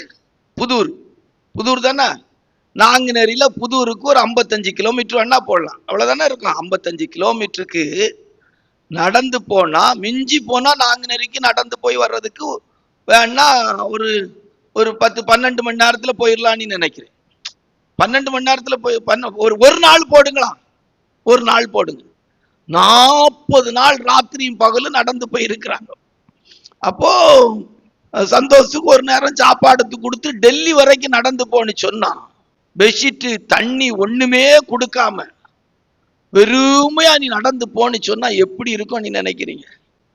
புதூர் தானே. நாங்குநேரியில புதூருக்கு ஒரு 55 கிலோமீட்டர் வேணா போடலாம், அவ்வளவுதானே இருக்கும். 55 கிலோமீட்டருக்கு நடந்து போனா, மிஞ்சி போனா நாங்குநேரிக்கு நடந்து போய் வர்றதுக்கு வேணா ஒரு 10-12 மணி நேரத்துல போயிடலான்னு நினைக்கிறேன். 12 மணி நேரத்துல போய் ஒரு நாள் போடுங்களா, ஒரு நாள் போடுங்க. 40 நாள் ராத்திரியும் பகலும் நடந்து போய் இருக்கிறாங்க. அப்போ சந்தோஷத்துக்கு ஒரு நேரம் சாப்பாடு கொடுத்து டெல்லி வரைக்கும் நடந்து போன்னு சொன்னா, பெட்ஷீட்டு தண்ணி ஒண்ணுமே கொடுக்காம பெருமையா நீ நடந்து போன்னு சொன்னா எப்படி இருக்கும் நீ நினைக்கிறீங்க?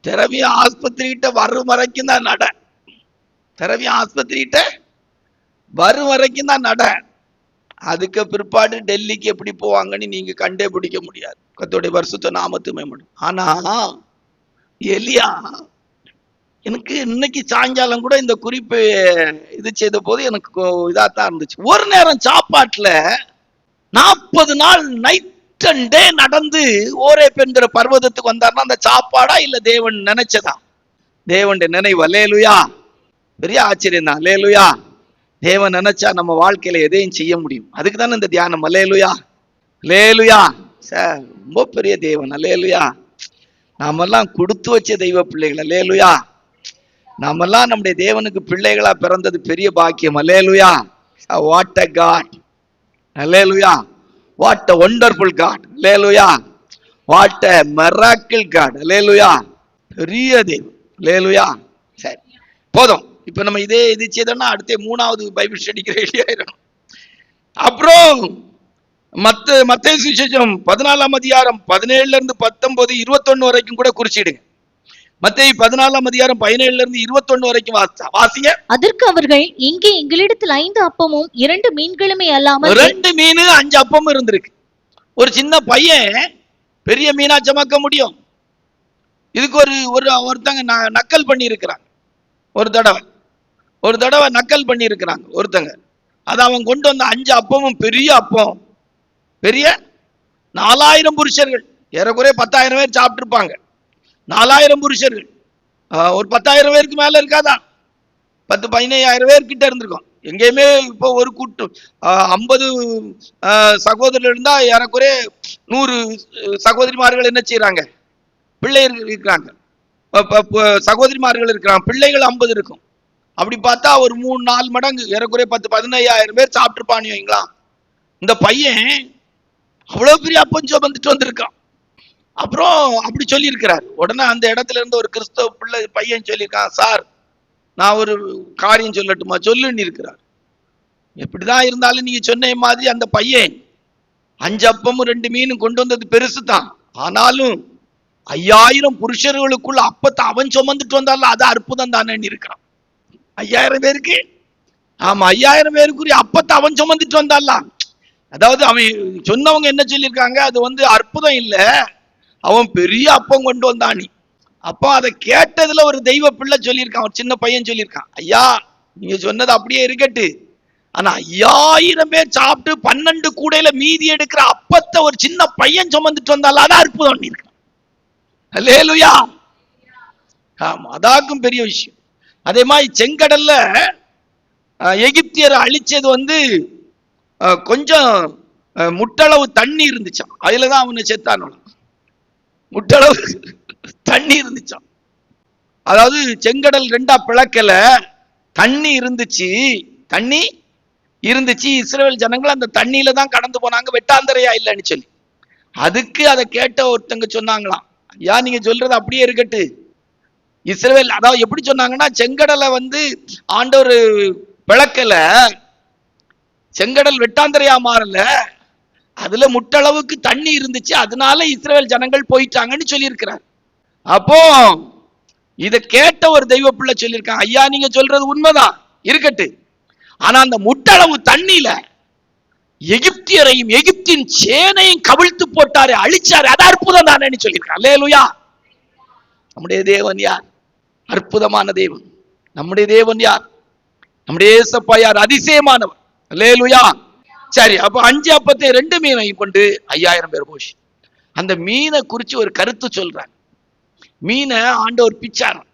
திரவிய ஆஸ்பத்திரிகிட்ட வரும் வரைக்கும் தான் நட. திரவிய ஆஸ்பத்திரிகிட்ட வரும் வரைக்கும் தான் நட. அதுக்கு பிற்பாடு டெல்லிக்கு எப்படி போவாங்கன்னு நீங்க கண்டே பிடிக்க முடியாது. கர்த்தருடைய பரிசுத்த நாமத்துக்கு மகிமை. ஆனா எலியா, எனக்கு இன்னைக்கு சாயங்காலம் கூட இந்த குறிப்பு இது செய்த போது எனக்கு இதாத்தான் இருந்துச்சு. ஒரு நேரம் சாப்பாட்டுல 40 நாள் நைட் அண்ட் டே நடந்து ஓரேப் என்கிற பர்வதத்துக்கு வந்தார்னா அந்த சாப்பாடா இல்ல தேவன் நினைச்சதா? தேவனுடைய நினைவு. அல்லேலூயா. பெரிய ஆச்சரியம் தான். அல்லேலூயா. தேவன் நினைச்சா நம்ம வாழ்க்கையில எதையும் செய்ய முடியும். அதுக்கு தானே இந்த தியானம். அல்லேலூயா. அல்லேலூயா. சார் ரொம்ப பெரிய தேவன். அல்லேலூயா. நாமெல்லாம் கொடுத்து வச்ச தெய்வ பிள்ளைகள். அல்லேலூயா. நாமெல்லாம் நம்முடைய தேவனுக்கு பிள்ளைகளா பிறந்தது பெரிய பாக்கியம். அல்லேலூயா. What a God. அல்லேலூயா. What a wonderful God. அல்லேலூயா. What a miracle God. அல்லேலூயா. பெரிய தேவன். அல்லேலூயா. சரி, போதும். இப்ப நம்ம இது செய்தோம்னா அடுத்த 3வது பைபிள் ஸ்டடிக்கு ரெடி ஆயிடும். அப்புறம் மத்தேயு சுவிசேஷம் 14ஆம் அதிகாரம் 17ல இருந்து 19, 21 வரைக்கும் கூட குறிச்சிடுங்க. மத்தேயு 14ஆம் அதிகாரம் 17ல இருந்து 21 வரைக்கும் வாசிங்க. அதற்கு அவர்கள், இங்கே எங்களிடத்தில் 5 அப்பமும் 2 மீன்களுமே அல்லாமல் 2 மீன் 5 அப்பமும் இருந்திருக்கு. ஒரு சின்ன பையன் பெரிய மீனா சமக்க முடியும்? இதுக்கு ஒருத்தங்க நக்கல் பண்ணி இருக்கிறாங்க. ஒரு தடவை நக்கல் பண்ணி இருக்கிறாங்க ஒருத்தங்க. அது அவன் கொண்டு வந்த 5 அப்பமும் பெரிய அப்பம், பெரிய 4000 புருஷர்கள், ஏறக்குறைய 10,000 பேர் சாப்பிட்டு இருப்பாங்க. 4000 புருஷர்கள், ஒரு 10,000 பேருக்கு மேல இருக்காதா? 10-15,000 பேர் கிட்ட இருந்திருக்கும். எங்கேயுமே இப்போ ஒரு கூட்டு 50 சகோதரர்கள் இருந்தா ஏறக்குறைய 100 சகோதரிமார்கள் என்ன செய்யறாங்க? பிள்ளைகள் இருக்கிறாங்க, சகோதரிமார்கள் இருக்கிறாங்க, பிள்ளைகள் 50 இருக்கும். அப்படி பார்த்தா ஒரு 3-4 மடங்கு, ஏறக்குறைய 10-15,000 பேர் சாப்பிட்டுருப்பான்னு வைங்களா. இந்த பையன் அவ்வளவு பெரிய அப்பம் சுமந்துட்டு வந்திருக்கான். அப்புறம் அப்படி சொல்லி இருக்கிறார். உடனே அந்த இடத்துல இருந்து ஒரு கிறிஸ்தவ பையன் சொல்லியிருக்கான், சார் நான் ஒரு காரியம் சொல்லட்டுமா? சொல்லுன்னு இருக்கிறார். எப்படிதான் இருந்தாலும் நீங்க சொன்ன மாதிரி அந்த பையன் 5 அப்பமும் 2 மீனும் கொண்டு வந்தது பெருசு தான். ஆனாலும் 5000 புருஷர்களுக்குள்ள அப்பத்தை அவன் சுமந்துட்டு வந்தால அது அற்புதம் தானே இருக்கிறான். 5000 பேருக்கு, ஆமா 5000 பேருக்குரிய அப்பத்தை அவன் சுமந்துட்டு வந்தால. அதாவது அவன் சொன்னவங்க என்ன சொல்லியிருக்காங்க, அது அற்புதம் இல்ல, அவன் பெரிய அப்பம் கொண்டு வந்தானி. அப்போ அதை கேட்டதுல ஒரு தெய்வ பிள்ளை சொல்லியிருக்கான், ஒரு சின்ன பையன் சொல்லியிருக்கான், ஐயா நீங்க சொன்னது அப்படியே இருக்கட்டு, ஆனா 5000 பேர் சாப்பிட்டு 12 கூடையில மீதி எடுக்கிற அப்பத்தை ஒரு சின்ன பையன் சுமந்துட்டு வந்தால அது அற்புதம் இருக்கான். அல்லேலூயா. ஆமா, அதாக்கும் பெரிய விஷயம். அதே மாதிரி செங்கடல்ல எகிப்தியரை அழிச்சது கொஞ்சம் முட்டளவு தண்ணி இருந்துச்சான். அதுலதான் அவனை செத்தானோ. முட்டளவு தண்ணி இருந்துச்சான். அதாவது செங்கடல் 2ஆ பிளக்கல, தண்ணி இருந்துச்சு. இஸ்ரவேல் ஜனங்கள் அந்த தண்ணியில தான் கடந்து போனாங்க, வெட்டாந்தரையா இல்லைன்னு சொல்லி. அதுக்கு அதை கேட்ட ஒருத்தங்க சொன்னாங்களாம், ஐயா நீங்க சொல்றது அப்படியே இருக்கட்டு, இஸ்ரவேல், அதாவது எப்படி சொன்னாங்கன்னா, செங்கடலை ஆண்டவர் பிளக்கல, செங்கடல் வெட்டாந்தரையா மாறல, அதுல முட்டளவுக்கு தண்ணி இருந்துச்சு, அதனால இஸ்ரவேல் ஜனங்கள் போயிட்டாங்கன்னு சொல்லி இருக்கிறார். அப்போ இத கேட்ட ஒரு தெய்வ பிள்ளை சொல்லியிருக்காங்க, ஐயா நீங்க சொல்றது உண்மைதான் இருக்கட்டு, ஆனா அந்த முட்டளவு தண்ணியில எகிப்தியரையும் எகிப்தின் சேனையும் கவிழ்த்து போட்டாரு, அழிச்சாரு, அது அற்புதம் தானே சொல்லியிருக்காங்க. அல்லேலூயா. நம்முடைய தேவன் யார்? அற்புதமான தேவன். நம்முடைய தேவன் யார்? நம்முடைய இயேசப்பா யார்? அதிசயமானவர். அல்லேலூயா. சரி, அப்ப 5 அப்பத்தை 2 மீனையும் கொண்டு 5000 பேர் போச்சு. அந்த மீனை குறிச்சு ஒரு கருத்து சொல்றாங்க. மீனை ஆண்டவர் பிச்சாராம்.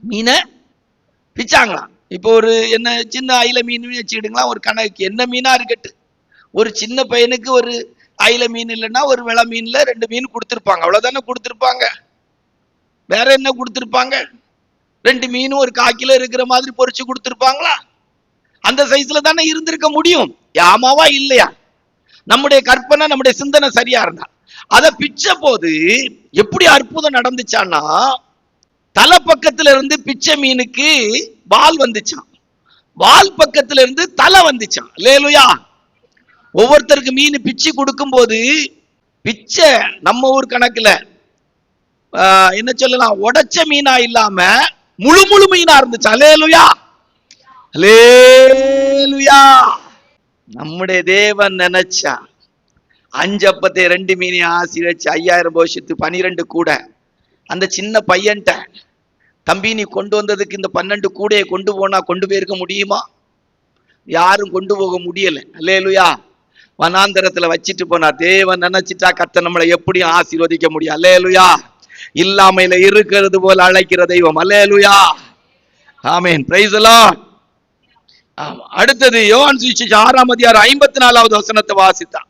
மீனை பிச்சாங்களாம். இப்போ ஒரு என்ன சின்ன அயில மீன் வச்சுக்கிடுங்களா, ஒரு கணக்கு என்ன மீனா இருக்கட்டு, ஒரு சின்ன பையனுக்கு ஒரு அயில மீன் இல்லைன்னா ஒரு வெள மீன்ல 2 மீன் கொடுத்துருப்பாங்க, அவ்வளவுதானே கொடுத்துருப்பாங்க. வேற என்ன கொடுத்துருப்பாங்க? 2 மீனும் ஒரு 1/4 கிலோ இருக்கிற மாதிரி பொரிச்சு கொடுத்துருப்பாங்களா? அந்த சைஸ்ல தானே இருந்திருக்க முடியும். ஆமாவா இல்லையா? நம்முடைய கற்பனை, நம்முடைய சிந்தனை சரியா இருந்தா. அதை பிச்ச போது எப்படி அற்புதம் நடந்துச்சான்னா, தலை பக்கத்துல இருந்து பிச்சை மீனுக்கு வால் வந்துச்சான், வால் பக்கத்துல இருந்து தலை வந்துச்சான். அல்லேலூயா. ஒவ்வொருத்தருக்கு மீன் பிச்சு கொடுக்கும் போது பிச்சை நம்ம ஊர் கணக்குல என்ன சொல்லலாம், உடைச்ச மீனா இல்லாம முழு முழு மீனா இருந்துச்சு. அல்லேலூயா, அல்லேலூயா. நம்முடைய தேவன் நினைச்சா 5 அப்பத்தை 2 மீனையும் ஆசீர்வதிச்சு 5000 போஷித்து 12 கூட அந்த சின்ன பையன்ட்ட, தம்பி நீ கொண்டு வந்ததுக்கு இந்த 12 கூடையை கொண்டு போனா கொண்டு போயிருக்க முடியுமா? யாரும் கொண்டு போக முடியல. அல்லேலூயா. வனாந்தரத்துல வச்சிட்டு போனா. தேவன் நினைச்சிட்டா கர்த்தர் நம்மளை எப்படியும் ஆசீர்வதிக்க முடியும். அல்லேலூயா. இல்லாமையில இருக்கிறது போல அழைக்கிற தெய்வம். அல்லேலூயா, ஆமென், பிரைஸ் தி லார்ட். அடுத்தது யோவான் சுவிசேஷம் 6ஆம் அதிகாரம் 54வது வசனத்தை வாசித்தான்.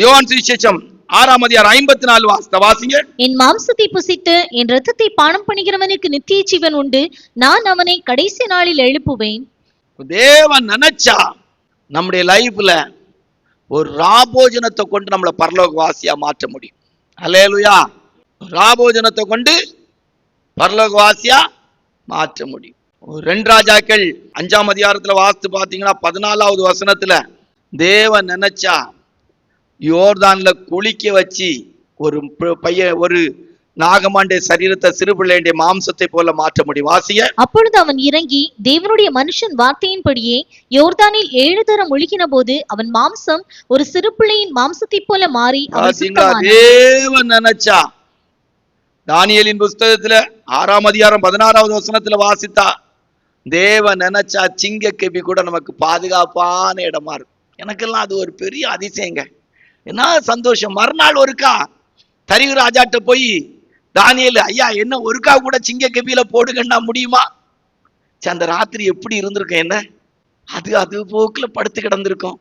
யோவான் சுவிசேஷம் 6ஆம் அதிகாரம் 54 வாசத்தை வாசிங்க. என் மாம்சத்தை புசித்து என் இரத்தத்தை பானம் பண்ணுகிறவனுக்கு நித்திய ஜீவன் உண்டு, நான் அவனை கடைசி நாளில் எழுப்புவேன். தேவன் நினைச்சா நம்முடைய லைஃப்ல ஒரு ராபோஜனத்தை கொண்டு நம்மளை பரலோக வாசியா மாற்ற முடியும். அல்லேலூயா. ராபோஜனத்தை கொண்டு பரலோக வாசியா மாற்ற முடியும். 2 ராஜாக்கள் 5ஆம் அதிகாரத்துல வாசித்து பாத்தீங்கன்னா 14வது வசனத்துல தேவன் நினைச்சா யோர்தான்ல குளிக்க வச்சு ஒரு நாகமாண்டே சரீரத்தை சிறு பிள்ளையுடைய மாம்சத்தை போல மாற்ற முடியும். வாசிய. அப்பொழுது அவன் இறங்கி தேவனுடைய மனுஷன் வார்த்தையின்படியே யோர்தானில் 7 தரம் முழுகின போது அவன் மாம்சம் ஒரு சிறு பிள்ளையின் மாம்சத்தை போல மாறி தேவன் நினைச்சா தானியேலின் புஸ்தகத்துல 6ஆம் அதிகாரம் 16வது வசனத்துல வாசித்தா தேவன் நினைச்சா சிங்க கெபி கூட நமக்கு பாதுகாப்பான இடமா இருக்கும். எனக்கெல்லாம் அது ஒரு பெரிய அதிசயங்க. என்ன சந்தோஷம். மறுநாள் ஒருக்கா தரிவு ராஜாட்ட போய் தானியேல், ஐயா என்ன ஒருக்கா கூட சிங்க கெபியில போடுகன்னா முடியுமா? அந்த ராத்திரி எப்படி இருந்திருக்கும், என்ன அது போக்குல படுத்து கிடந்திருக்கும்.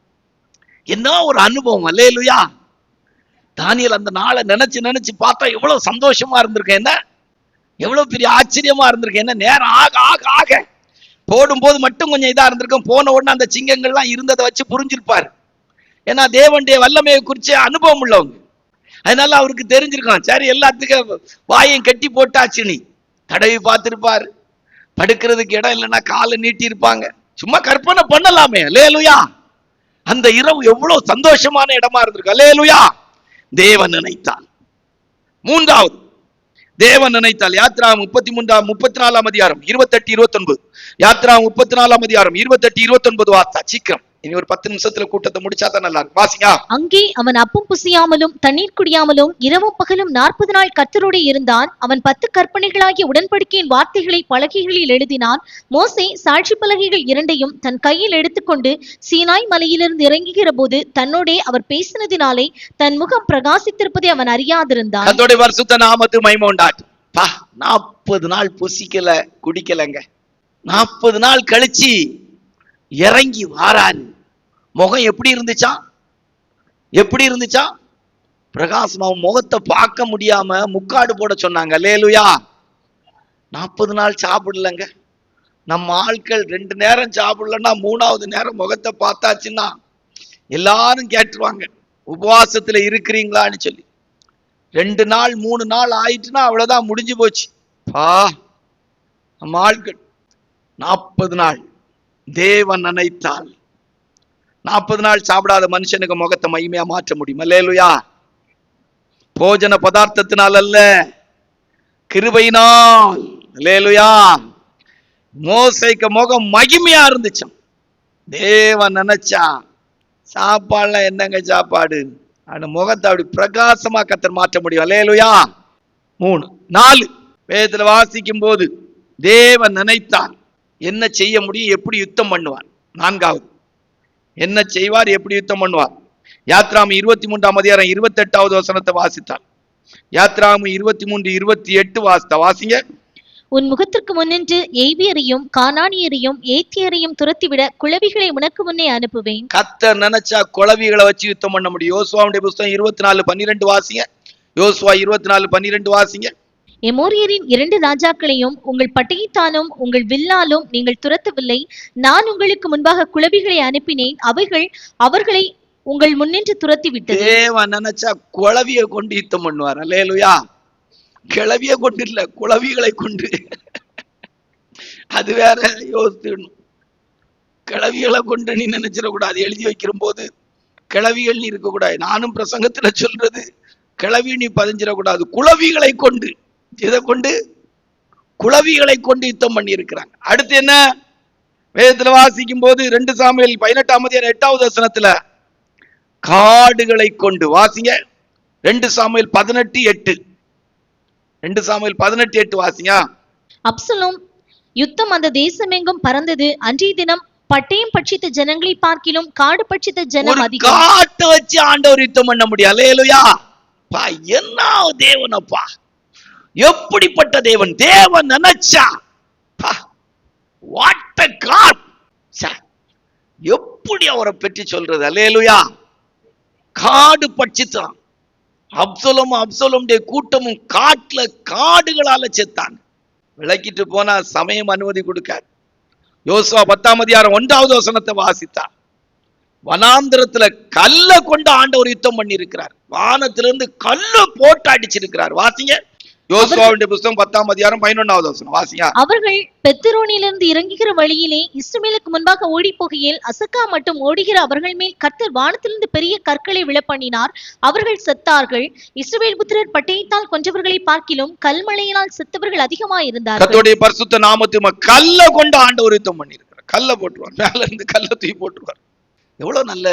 என்ன ஒரு அனுபவம். அல்லேலூயா. தானியேல் அந்த நாளை நினைச்சு பார்த்தா எவ்வளவு சந்தோஷமா இருந்திருக்கேன், என்ன எவ்வளவு பெரிய ஆச்சரியமா இருந்திருக்கேன். என்ன நேரம் ஆக ஆக ஆக போடும்போது மட்டும் கொஞ்சம் இதா இருந்திருக்கும். போன உடனே அந்த சிங்கங்கள்லாம் இருந்ததை வச்சு புரிஞ்சிருப்பார். ஏன்னா தேவனுடைய வல்லமையை குறிச்சு அனுபவம் உள்ளவங்க. அதனால அவருக்கு தெரிஞ்சிருக்கும். சரி, எல்லாத்துக்கும் வாயும் கட்டி போட்டாச்சு, நீ தடவி பார்த்திருப்பாரு. படுக்கிறதுக்கு இடம் இல்லைன்னா காலை நீட்டி இருப்பாங்க. சும்மா கற்பனை பண்ணலாமே. அல்லேலூயா. அந்த இரவு எவ்வளவு சந்தோஷமான இடமா இருந்திருக்கு. அல்லேலூயா. தேவன் நினைத்தான். 3வது தேவன் நினைத்தால் யாத்ரா 34ஆம் அதிகாரம் 28-29. யாத்ரா 34ஆம் அதிகாரம் 28-29 வார்த்தா. சீக்கிரம், இனி ஒரு 10 நிமிஷத்துல கூட்டத்தை முடிச்சா தான் நல்லா இருக்கும். வாசிங்க. அங்கே அவன் அப்பம் புசியாமலும் தண்ணீர் குடியாமலும் இரவும் பகலும் 40 நாள் கர்த்தரோடு இருந்தான். அவன் 10 கற்பனைகளாகிய உடன்படிக்கையின் வார்த்தைகளை பலகைகளில் எழுதினான். மோசே சாட்சி பலகைகள் 2ஐயும் தன் கையில் எடுத்துக்கொண்டு சீனாய் மலையிலிருந்து இறங்குகிற போது தன்னோடே அவர் பேசினதினாலே தன் முகம் பிரகாசித்திருப்பதை அவன் அறியாதிருந்தான். கர்த்தருடைய பரிசுத்த நாமத்துக்கு மகிமை உண்டாகட்டும். 40 நாள் புசிக்கல குடிக்கலங்க. 40 நாள் கழிச்சு இறங்கி வாராரு. முகம் எப்படி இருந்துச்சா? பிரகாசமா. முகத்தை பார்க்க முடியாம முக்காடு போட சொன்னாங்க. அல்லேலூயா. 40 நாள் சாப்பிடலங்க. நம்ம ஆட்கள் 2 நேரம் சாப்பிடலன்னா 3வது நேரம் முகத்தை பார்த்தாச்சுன்னா எல்லாரும் கேட்டுருவாங்க, உபவாசத்துல இருக்கிறீங்களான்னு சொல்லி. 2 நாள் 3 நாள் ஆயிட்டுன்னா அவ்வளவுதான், முடிஞ்சு போச்சு. நம்ம ஆட்கள் 40 நாள் தேவன் நினைத்தால் 40 நாள் சாப்பிடாத மனுஷனுக்கு முகத்தை மகிமையா மாற்ற முடியும். அல்லேலூயா. போஜன பதார்த்தத்தினால் அல்ல, கிருபையினால். அல்லேலூயா. மோசேக்கு முகம் மகிமையா இருந்துச்சு. தேவன் நினைச்சா சாப்பாடுலாம் என்னங்க சாப்பாடு, அந்த முகத்தை அப்படி பிரகாசமா கர்த்தர் மாற்ற முடியும். அல்லேலூயா. 3 4 வேதத்துல வாசிக்கும் போது தேவன் நினைத்தார் என்ன செய்ய முடியும், எப்படி யுத்தம் பண்ணுவார். 4வது என்ன செய்வார், எப்படி யுத்தம் பண்ணுவார். யாத்ராமு 23ஆம் அதிகாரம் 28வது வசனத்தை வாசித்தார். யாத்ராமு 23-28 வாசிங்க. உன் முகத்திற்கு முன்னின்று எய்வியரையும் கானானியரையும் ஏத்தியரையும் துரத்திவிட குளவிகளை உனக்கு முன்னே அனுப்புவேன். கர்த்தர் நினைச்சா குளவிகளை வச்சு யுத்தம் பண்ண முடியும். யோசுவாவுடைய புஸ்தகம் 24:12 வாசிங்க. யோசுவா 24:12 வாசிங்க. எமோரியரின் 2 ராஜாக்களையும் உங்கள் பட்டயத்தாலும் உங்கள் வில்லாலும் நீங்கள் துரத்தவில்லை. நான் உங்களுக்கு முன்பாக குளவிகளை அனுப்பினேன், அவைகள் அவர்களை உங்கள் முன்னின்று துரத்தி விட்டது. தேவன் நினைச்சா குளவியை கொண்டு யுத்தம் பண்ணுவார். அல்லேலூயா. கிளவியை கொண்டு இல்ல, குளவிகளை கொண்டு. அது வேற யோசிக்கணும். கிளவிகளை கொண்டு நீ நினைச்சிடக்கூடாது. எழுதி வைக்கிற போது கிளவிகள் நீ இருக்கக்கூடாது. நானும் பிரசங்கத்துல சொல்றது கிளவி நீ பதிஞ்சிடக்கூடாது. குளவிகளை கொண்டு, இதை கொண்டு குளவிகளை கொண்டு யுத்தம் பண்ணி இருக்கிறாங்க. அடுத்து என்ன வேதத்துல வாசிக்கும் போது 2 சாமுவேல் 18ஆம் அதிகாரம் 8வது வசனத்துல காடுகளை கொண்டு வாசிங்க. 2 சாமுவேல் 18:8. 2 சாமுவேல் 18:8 வாசிங்க. அப்சலோம் யுத்தம் அந்த தேசமெங்கும் பறந்தது. அன்றைய தினம் பட்டயம் பட்சித்த ஜனங்களை பார்க்கிலும் காடு பட்சித்த ஜனம் அதிகம். காட்டை வச்சு ஆண்டவர் யுத்தம் பண்ண முடியும். அல்லேலூயா. பா, என்ன தேவனப்பா, எப்படிப்பட்ட தேவன்! தேவன் நினைச்சா வாட் எ காட்! எப்படி அவரை பற்றி சொல்றது? அல்லேலூயா. காடு பட்சித்தான். அப்சலோமுடைய கூட்டமும் காட்டுல காடுகளால செத்தாங்க. விளக்கிட்டு போனா சமயம் அனுமதி கொடுக்காது. யோசுவா 10ஆம் அதிகாரம் 1வது வசனத்தை வாசித்தா, வனாந்திரத்துல கல்ல கொண்டு ஆண்டவர் யுத்தம் பண்ணி இருக்கிறார். வானத்திலிருந்து கல்ல போட்டு அடிச்சிருக்கிறார். வாசிங்க. யோசுவாவுடைய புத்தகம் 10ஆம் அதிகாரம் 11வது வசனம் வாசிங்க. அவர்கள் பெத்தரோனிலிருந்து இறங்குகிற வழியிலே இஸ்ரவேலுக்கு முன்பாக ஓடி போகையில் அசக்கா மட்டும் ஓடுகிற அவர்கள் மேல் கர்த்தர் வானத்திலிருந்து பெரிய கற்களை விழப்பண்ணினார். அவர்கள் செத்தார்கள். இஸ்ரவேல் புத்திரர் பட்டயத்தால் கொன்றவர்களை பார்க்கிலும் கல்மழையினால் செத்தவர்கள் அதிகமாயிருந்தார்கள். கர்த்தருடைய பரிசுத்த நாமத்துக்கு கல்ல கொண்டு ஆண்டவர் யுத்தம் பண்ணி இருக்கிறார். கல்ல போட்டுருவார், மேல இருந்து கல்ல தூக்கி போட்டுருவார். எவ்வளவு நல்ல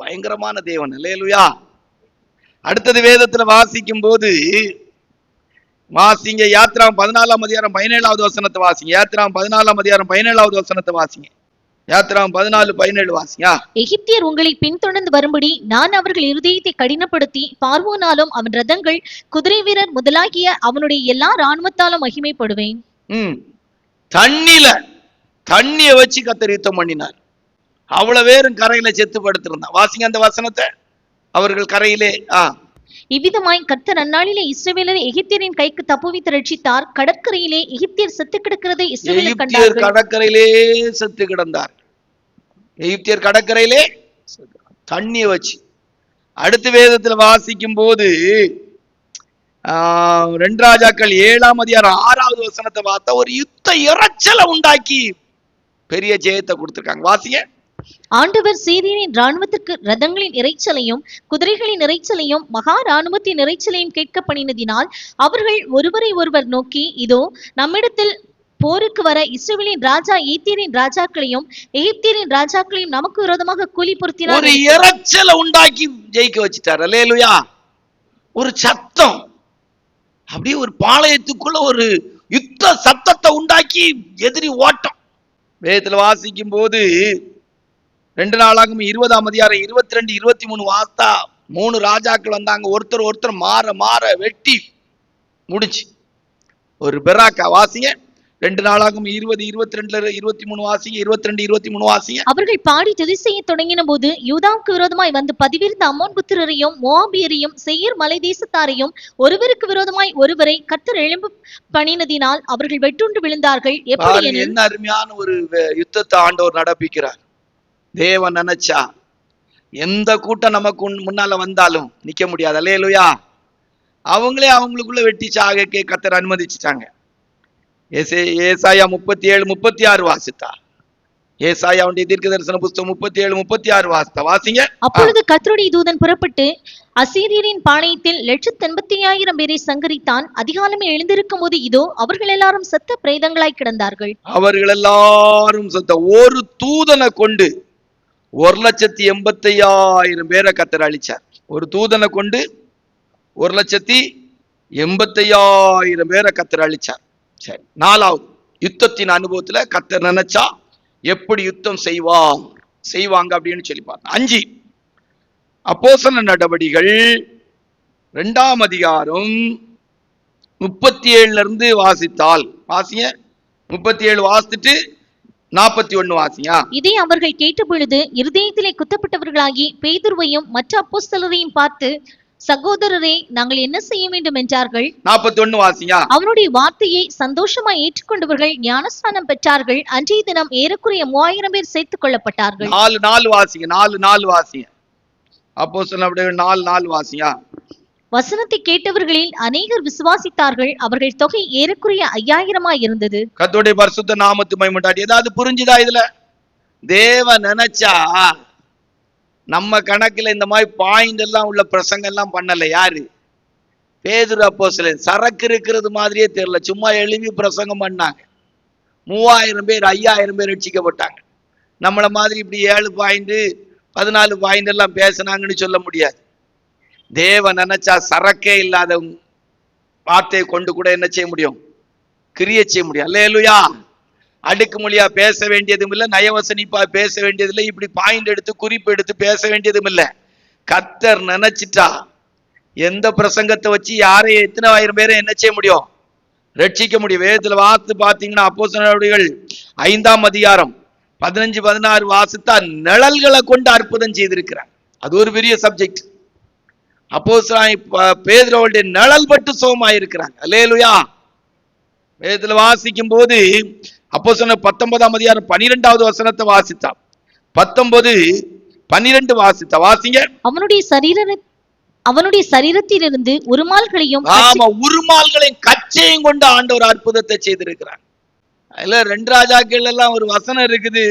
பயங்கரமான தேவன்! அல்லேலூயா. அடுத்தது வேதத்துல வாசிக்கும் போது வாசிங்க. யாத்திராம் 14ஆம் அதிகாரம் 17வது வசனத்தை வாசிங்க. யாத்திராம் 14ஆம் அதிகாரம் 17வது வசனத்தை வாசிங்க. யாத்திராம் 14:17 வாசிங்க. எகிப்தியர் உங்களை பின்தொடர்ந்து வரும்படி நான் அவர்கள் இருதயத்தை கடினப்படுத்தி பார்வோனாலும் அவன் ரதங்கள் குதிரை வீரர் முதலாகிய அவனுடைய எல்லா இராணுவத்தாலும் மகிமைப்படுவேன். தண்ணிய வச்சு கர்த்தர் யுத்தம் பண்ணினார். அவ்வளவு பேரும் கரையில செத்து படுத்திருந்தான். வாசிங்க அந்த வசனத்தை. அவர்கள் கரையிலே இவ்விதமாய் கர்த்தர் அந்நாளிலே இஸ்ரவேலரை எகிப்தியரின் கைக்கு தப்புவித்து ரட்சித்தார். கடற்கரையிலே எகிப்தியர் செத்து கிடக்கிறதை இஸ்ரவேலர் கண்டார்கள். கடற்கரையிலே செத்து கிடந்தார். எகிப்தியர் கடற்கரையிலே தண்ணிய வச்சு. அடுத்த வேதத்துல வாசிக்கும் போது 2 ராஜாக்கள் 7ஆம் அதிகாரம் 6வது வசனத்தை பார்த்தா ஒரு யுத்த இரைச்சலை உண்டாக்கி பெரிய ஜெயத்தை கொடுத்திருக்காங்க. வாசிங்க. ஆண்டவர் சீரியரின் இராணுவத்திற்கு ரதங்களின் இறைச்சலையும் குதிரைகளின் இறைச்சலையும் மகா இராணுவத்தின் இறைச்சலையும் கேட்க பண்ணினதினால் அவர்கள் ஒருவரை ஒருவர் நோக்கி, இதோ நம்மிடத்தில் போருக்கு வர இஸ்ரவேலின் ராஜா எகிப்தியரின் ராஜாக்களையும் எகிப்தியரின் ராஜாக்களையும் நமக்கு விரோதமாக கூலி பொருத்தினார். ஒரு இரைச்சலை உண்டாக்கி ஜெயிக்க வச்சுட்டார். அல்லேலூயா. ஒரு சத்தம், அப்படியே ஒரு பாளையத்துக்குள்ள ஒரு யுத்த சத்தத்தை உண்டாக்கி எதிரி ஓட்டம். வேதத்துல வாசிக்கும் போது 2 நாளாகும் 20ஆம் அதிகாரம் 22, 23 வாஸ்தா 3 ராஜாக்கள் வந்தாங்க. ஒருத்தர் மாற வெட்டி முடிச்சு ஒரு பெராக்கா. வாசிங்க. 2 நாளாகும் 20, 22, 23 வாசிங்க. 22, 23 வாசிங்க. அவர்கள் பாடி துதி செய்ய தொடங்கின போது யூதாவுக்கு விரோதமாய் வந்து பதிவிருந்த அம்மோன் புத்திரரையும் மோவாபியரையும் சேயீர் மலை தேசத்தாரையும் ஒருவருக்கு விரோதமாய் ஒருவரை கர்த்தர் எழும்பு பண்ணினதினால் அவர்கள் வெட்டுண்டு விழுந்தார்கள். எப்படி என்ன அருமையான ஒரு யுத்தத்தை ஆண்டவர் நடப்பிக்கிறார். தேவன் நினைச்சா எந்த கூட்டம் நமக்கு முன்னால வந்தாலும் நிக்க முடியாது. அல்லேலூயா. அவங்களே அவங்களுக்குள்ள வெட்டி சாக கர்த்தர் அனுமதிச்சுட்டாங்க. ஏசாயா 37, 36 வாசித்தா. ஏசாயாவுடைய தீர்க்க தரிசன புத்தகம் 37, 36 வாசித்தா. வாசிங்க. அப்பொழுது கர்த்தருடைய தூதன் புறப்பட்டு அசீரியரின் பாளையத்தில் 185,000 பேரை சங்கரித்தான். அதிகாலமே எழுந்திருக்கும் போது இதோ அவர்கள் எல்லாரும் செத்த பிரேதங்களாய் கிடந்தார்கள். அவர்கள் எல்லாரும் செத்த. ஒரு தூதனை கொண்டு 185,000 பேரை கர்த்தர் அழிச்சார். ஒரு தூதனை கொண்டு 185,000 பேரை கர்த்தர் அழிச்சார். சரி, 4வது யுத்தத்தின் அனுபவத்துல கர்த்தர் நினைச்சா எப்படி யுத்தம் செய்வாங்க அப்படின்னு சொல்லி பார்த்தோம். 5 அப்போஸ்தலர் நடவடிக்கைகள் 2ஆம் அதிகாரம் 37 இருந்து வாசித்தால் வாசிங்க. 37 வாசித்துட்டு 41 வாசியா. இதை அவர்கள் கேட்ட பொழுது இருதயத்திலே குத்தப்பட்டவர்களாகி பேதுருவையும் மற்ற அப்போஸ்தலரையும் பார்த்து, சகோதரரே, நாங்கள் என்ன செய்ய வேண்டும் என்றார்கள். 41 வாசியா. அவனுடைய வார்த்தையை சந்தோஷமாய் ஏற்றுக்கொண்டவர்கள் ஞானஸ்நானம் பெற்றார்கள். அன்றைய தினம் ஏறக்குறைய 3000 பேர் சேர்த்துக் கொள்ளப்பட்டார்கள். 4 வாசிங்க. 4 வாசிங்க. அப்போஸ்தலர் 4 வாசியா. வசனத்தை கேட்டவர்களில் அநேகர் விசுவாசித்தார்கள். அவர்கள் தொகை ஏறக்குறைய 5000 இருந்தது. கர்த்தருடைய பரிசுத்த நாமத்துக்கு மகிமை உண்டாகட்டும். ஏதாவது புரிஞ்சுதா இதுல? தேவன் நினைச்சா நம்ம கணக்குல இந்த மாதிரி பாயிண்ட் எல்லாம் உள்ள பிரசங்கம் எல்லாம் பண்ணல. யாரு? பேதுரு அப்போஸ்தலன் சரக்கு இருக்கிறது மாதிரியே தெரியல, சும்மா எழுப்பி பிரசங்கம் பண்ணாங்க. 3000 பேர் 5000 பேர் ரட்சிக்கப்பட்டாங்க. நம்மள மாதிரி இப்படி 7 பாயிண்ட் 14 பாயிண்ட் எல்லாம் பேசினாங்கன்னு சொல்ல முடியாது. தேவன் நினைச்சா சரக்கே இல்லாத வார்த்தையை கொண்டு கூட என்ன செய்ய முடியும்? கிரியை செய்ய முடியும். அல்லேலூயா. அடுக்கு மொழியா பேச வேண்டியதும் இல்லை, நயவசனிப்பா பேச வேண்டியது இல்லை, இப்படி பாயிண்ட் எடுத்து குறிப்பு எடுத்து பேச வேண்டியதும் இல்லை. கர்த்தர் நினைச்சிட்டா எந்த பிரசங்கத்தை வச்சு யாரை எத்தனை ஆயிரம் பேரை என்ன செய்ய முடியும்? ரட்சிக்க முடியும். வேதத்துல வாசித்து பார்த்தீங்கன்னா அப்போஸ்தலர் நடவடிக்கைகள் 5ஆம் அதிகாரம் 15, 16 வாசித்தா நிழல்களை கொண்டு அற்புதம் செய்திருக்கிறார். அது ஒரு பெரிய சப்ஜெக்ட். அப்போஸ்தலன் பேதுருவுடைய நிழல் பட்டு சுகமாயிருக்கிறாங்க. அல்லேலூயா. வேதத்துல வாசிக்கும் போது அப்போஸ்தலர் 19ஆம் அதிகாரம் 12வது வசனத்தை வாசித்தா 19, 12 வாசித்தா வாசிங்க. அவனுடைய சரீரத்திலிருந்து உருமால்களையும் கச்சையும் கொண்டு ஆண்டவர் அற்புதத்தை செய்திருக்கிறார். அதுல 2 ராஜாக்கள் எல்லாம் ஒரு வசனம் இருக்குது,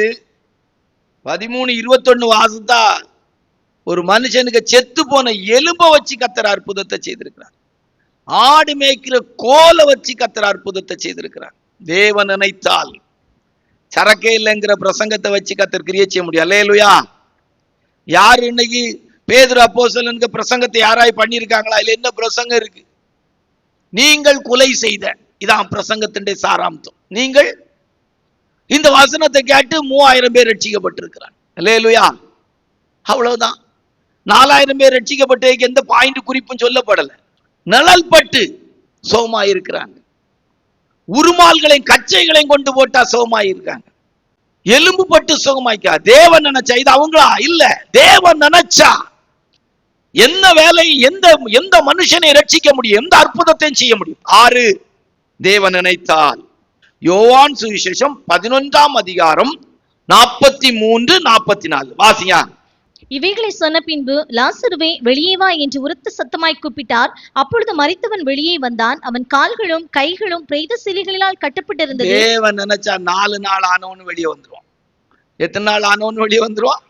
13, 21 வாசித்தா ஒரு மனுஷனுக்கு செத்து போன எலும்ப வச்சு கர்த்தர் அற்புதத்தை செய்திருக்கிறார். ஆடு மேய்க்கிற கோலை வச்சு கர்த்தர் அற்புதத்தை செய்திருக்கிறார். தேவன் நினைத்தால் சரக்கே இல்லைங்கிற பிரசங்கத்தை வச்சு கர்த்தர் கிரியை செய்ய முடியும். அல்லேலூயா. யாரு இன்னைக்கு பேதுரு அப்போஸ்தலனுக்கு பிரசங்கத்தை யாராய் பண்ணியிருக்காங்களா? இல்ல என்ன பிரசங்கம் இருக்கு? நீங்கள் கொலை செய்த, இதான் பிரசங்கத்தின் சாராம்சம். நீங்கள் இந்த வசனத்தை கேட்டு 3000 பேர் ரட்சிக்கப்பட்டிருக்கிறாங்க. அல்லேலூயா. அவ்வளவுதான். 4000 பேர் ரட்சிக்கப்பட்டு எந்த பாயிண்ட் குறிப்பும் சொல்லப்படல. நிழல் பட்டு சோமாயிருக்கிறாங்க. உருமால்களையும் கச்சைகளையும் கொண்டு போட்டா சோமாயிருக்காங்க. எலும்பு பட்டு சுகமாய்க்கா. தேவன் நினைச்சா, இது அவங்களா? இல்ல, தேவன் நினைச்சா என்ன வேலை, எந்த மனுஷனை ரட்சிக்க முடியும், எந்த அற்புதத்தையும் செய்ய முடியும். 6 தேவன் நினைத்தால். யோவான் சுவிசேஷம் 11ஆம் அதிகாரம் 43, 44 வாசிங்க. இவைகளை சொன்ன பின்பு லாசருவே வெளியே வா என்று உரத்த சத்தமாய் கூப்பிட்டார். அப்பொழுது மரித்தவன் வெளியே வந்தான். அவன் கால்களும் கைகளும் பிரேத சிலைகளால் கட்டப்பட்டிருந்தது. தேவன் நினைச்சா 4 நாள் ஆனவன் வெளியே வந்துருவான். எத்தனை நாள் ஆனவன் வெளியே வந்துருவான்?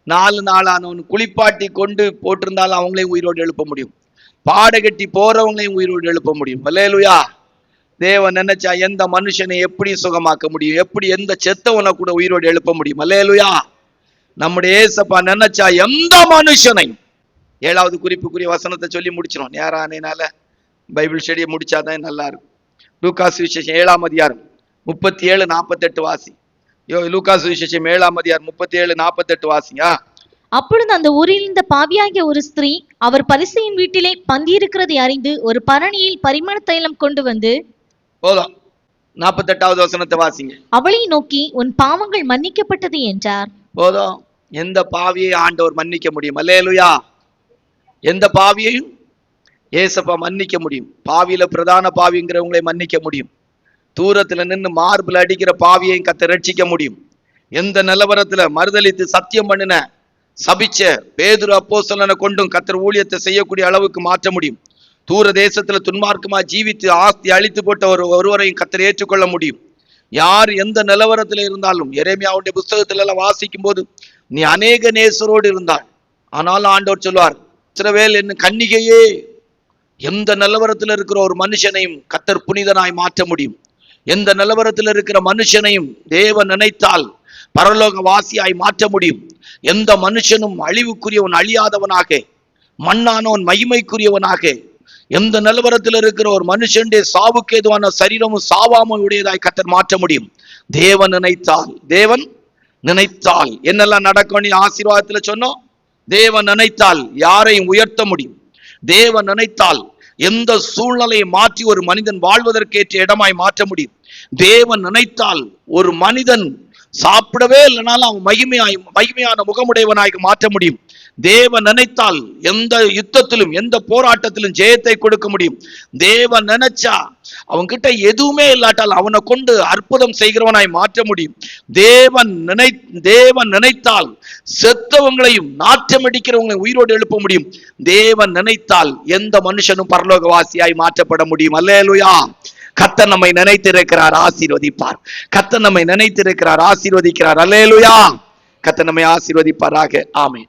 4 நாள் ஆனவன். குளிப்பாட்டி கொண்டு போட்டிருந்தாலும் அவங்களையும் உயிரோடு எழுப்ப முடியும். பாடகட்டி போறவங்களையும் உயிரோடு எழுப்ப முடியும். அல்லேலூயா. தேவன் நினைச்சா எந்த மனுஷனை எப்படி சுகமாக்க முடியும்? எப்படி எந்த செத்தவனை கூட உயிரோடு எழுப்ப முடியும்? அல்லேலூயா. நம்முடைய ஏசப்பா நினைச்சா எந்த மனுஷனை. 7வது குறிப்புக்குரிய வசனத்தை சொல்லி முடிச்சிடும். நேரானால பைபிள் ஸ்டடியை முடிச்சாதான் நல்லா இருக்கும். லூக்காஸ் விசேஷம் 7ஆம் அதிகாரம் 37, 48 வாசி. லூக்காஸ் விசேஷம் 7ஆம் அதிகாரம் 37, 48 வாசிங்க. அப்பொழுது அந்த ஊரில் இருந்த பாவியாகிய ஒரு ஸ்திரீ அவர் பரிசேயன் வீட்டிலே பந்தியிருக்கிறதை அறிந்து ஒரு பரணியில் பரிமள தைலம் கொண்டு வந்து. போதும். 48வது வசனத்தை வாசிங்க. அவளை நோக்கி உன் பாவங்கள் மன்னிக்கப்பட்டது என்றார். போதும். எந்த பாவியை ஆண்டவர் மன்னிக்க முடியும்? அல்லேலூயா. எந்த பாவியையும் ஏசப்பா மன்னிக்க முடியும். பாவியில பிரதான பாவிங்கிறவங்களை மன்னிக்க முடியும். தூரத்துல நின்று மார்பில் அடிக்கிற பாவியையும் கர்த்தர் ரட்சிக்க முடியும். எந்த நிலவரத்துல மறுதலித்து சத்தியம் பண்ணின சபிச்ச பேதுரு அப்போஸ்தலனை கொண்டும் கர்த்தர் ஊழியத்தை செய்யக்கூடிய அளவுக்கு மாற்ற முடியும். தூர தேசத்துல துன்மார்க்கமா ஜீவித்து ஆஸ்தி அழித்து போட்ட ஒருவரையும் கர்த்தர் ஏற்றுக்கொள்ள முடியும். யார் எந்த நிலவரத்துல இருந்தாலும். எரேமியாவுடைய புஸ்தகத்துல எல்லாம் வாசிக்கும் போது நீ அநேக நேசரோடு இருந்தாள், ஆனாலும் ஆண்டவர் சொல்வார், இஸ்ரவேல் என்ன கன்னிகையே. எந்த நிலவரத்தில் இருக்கிற ஒரு மனுஷனையும் கர்த்தர் புனிதனாய் மாற்ற முடியும். எந்த நிலவரத்தில் இருக்கிற மனுஷனையும் தேவன் நினைத்தால் பரலோக வாசியாய் மாற்ற முடியும். எந்த மனுஷனும் அழிவுக்குரியவன் அழியாதவனாக, மண்ணானவன் மகிமைக்குரியவனாக, எந்த நிலவரத்தில் இருக்கிற ஒரு மனுஷனுடைய சாவுக்கு ஏதுவான சரீரமும் சாவாமல் உடையதாய் கர்த்தர் மாற்ற முடியும். தேவன் நினைத்தால். தேவன் நினைத்தால் என்னெல்லாம் நடக்கும் ஆசீர்வாதத்துல சொன்னோம். தேவன் நினைத்தால் யாரையும் உயர்த்த முடியும். தேவன் நினைத்தால் எந்த சூழ்நிலையை மாற்றி ஒரு மனிதன் வாழ்வதற்கேற்ற இடமாய் மாற்ற முடியும். தேவன் நினைத்தால் ஒரு மனிதன் சாப்பிடவே இல்லைனாலும் அவன் மகிமையான முகமுடையவனாக மாற்ற முடியும். தேவன் நினைத்தால் எந்த யுத்தத்திலும் எந்த போராட்டத்திலும் ஜெயத்தை கொடுக்க முடியும். தேவன் நினைச்சா அவன்கிட்ட எதுவுமே இல்லாட்டால் அவனை கொண்டு அற்புதம் செய்கிறவனாய் மாற்ற முடியும். தேவன் நினைத்தால் செத்தவங்களையும் நாற்றம் அடிக்கிறவங்களையும் உயிரோடு எழுப்ப முடியும். தேவன் நினைத்தால் எந்த மனுஷனும் பரலோகவாசியாய் மாற்றப்பட முடியும். அல்லேலூயா. கர்த்தர் நம்மை நினைத்திருக்கிறார், ஆசீர்வதிப்பார். கர்த்தர் நம்மை நினைத்திருக்கிறார், ஆசீர்வதிக்கிறார். அல்லேலூயா. கர்த்தர் நம்மை ஆசீர்வதிப்பாராக. ஆமென்.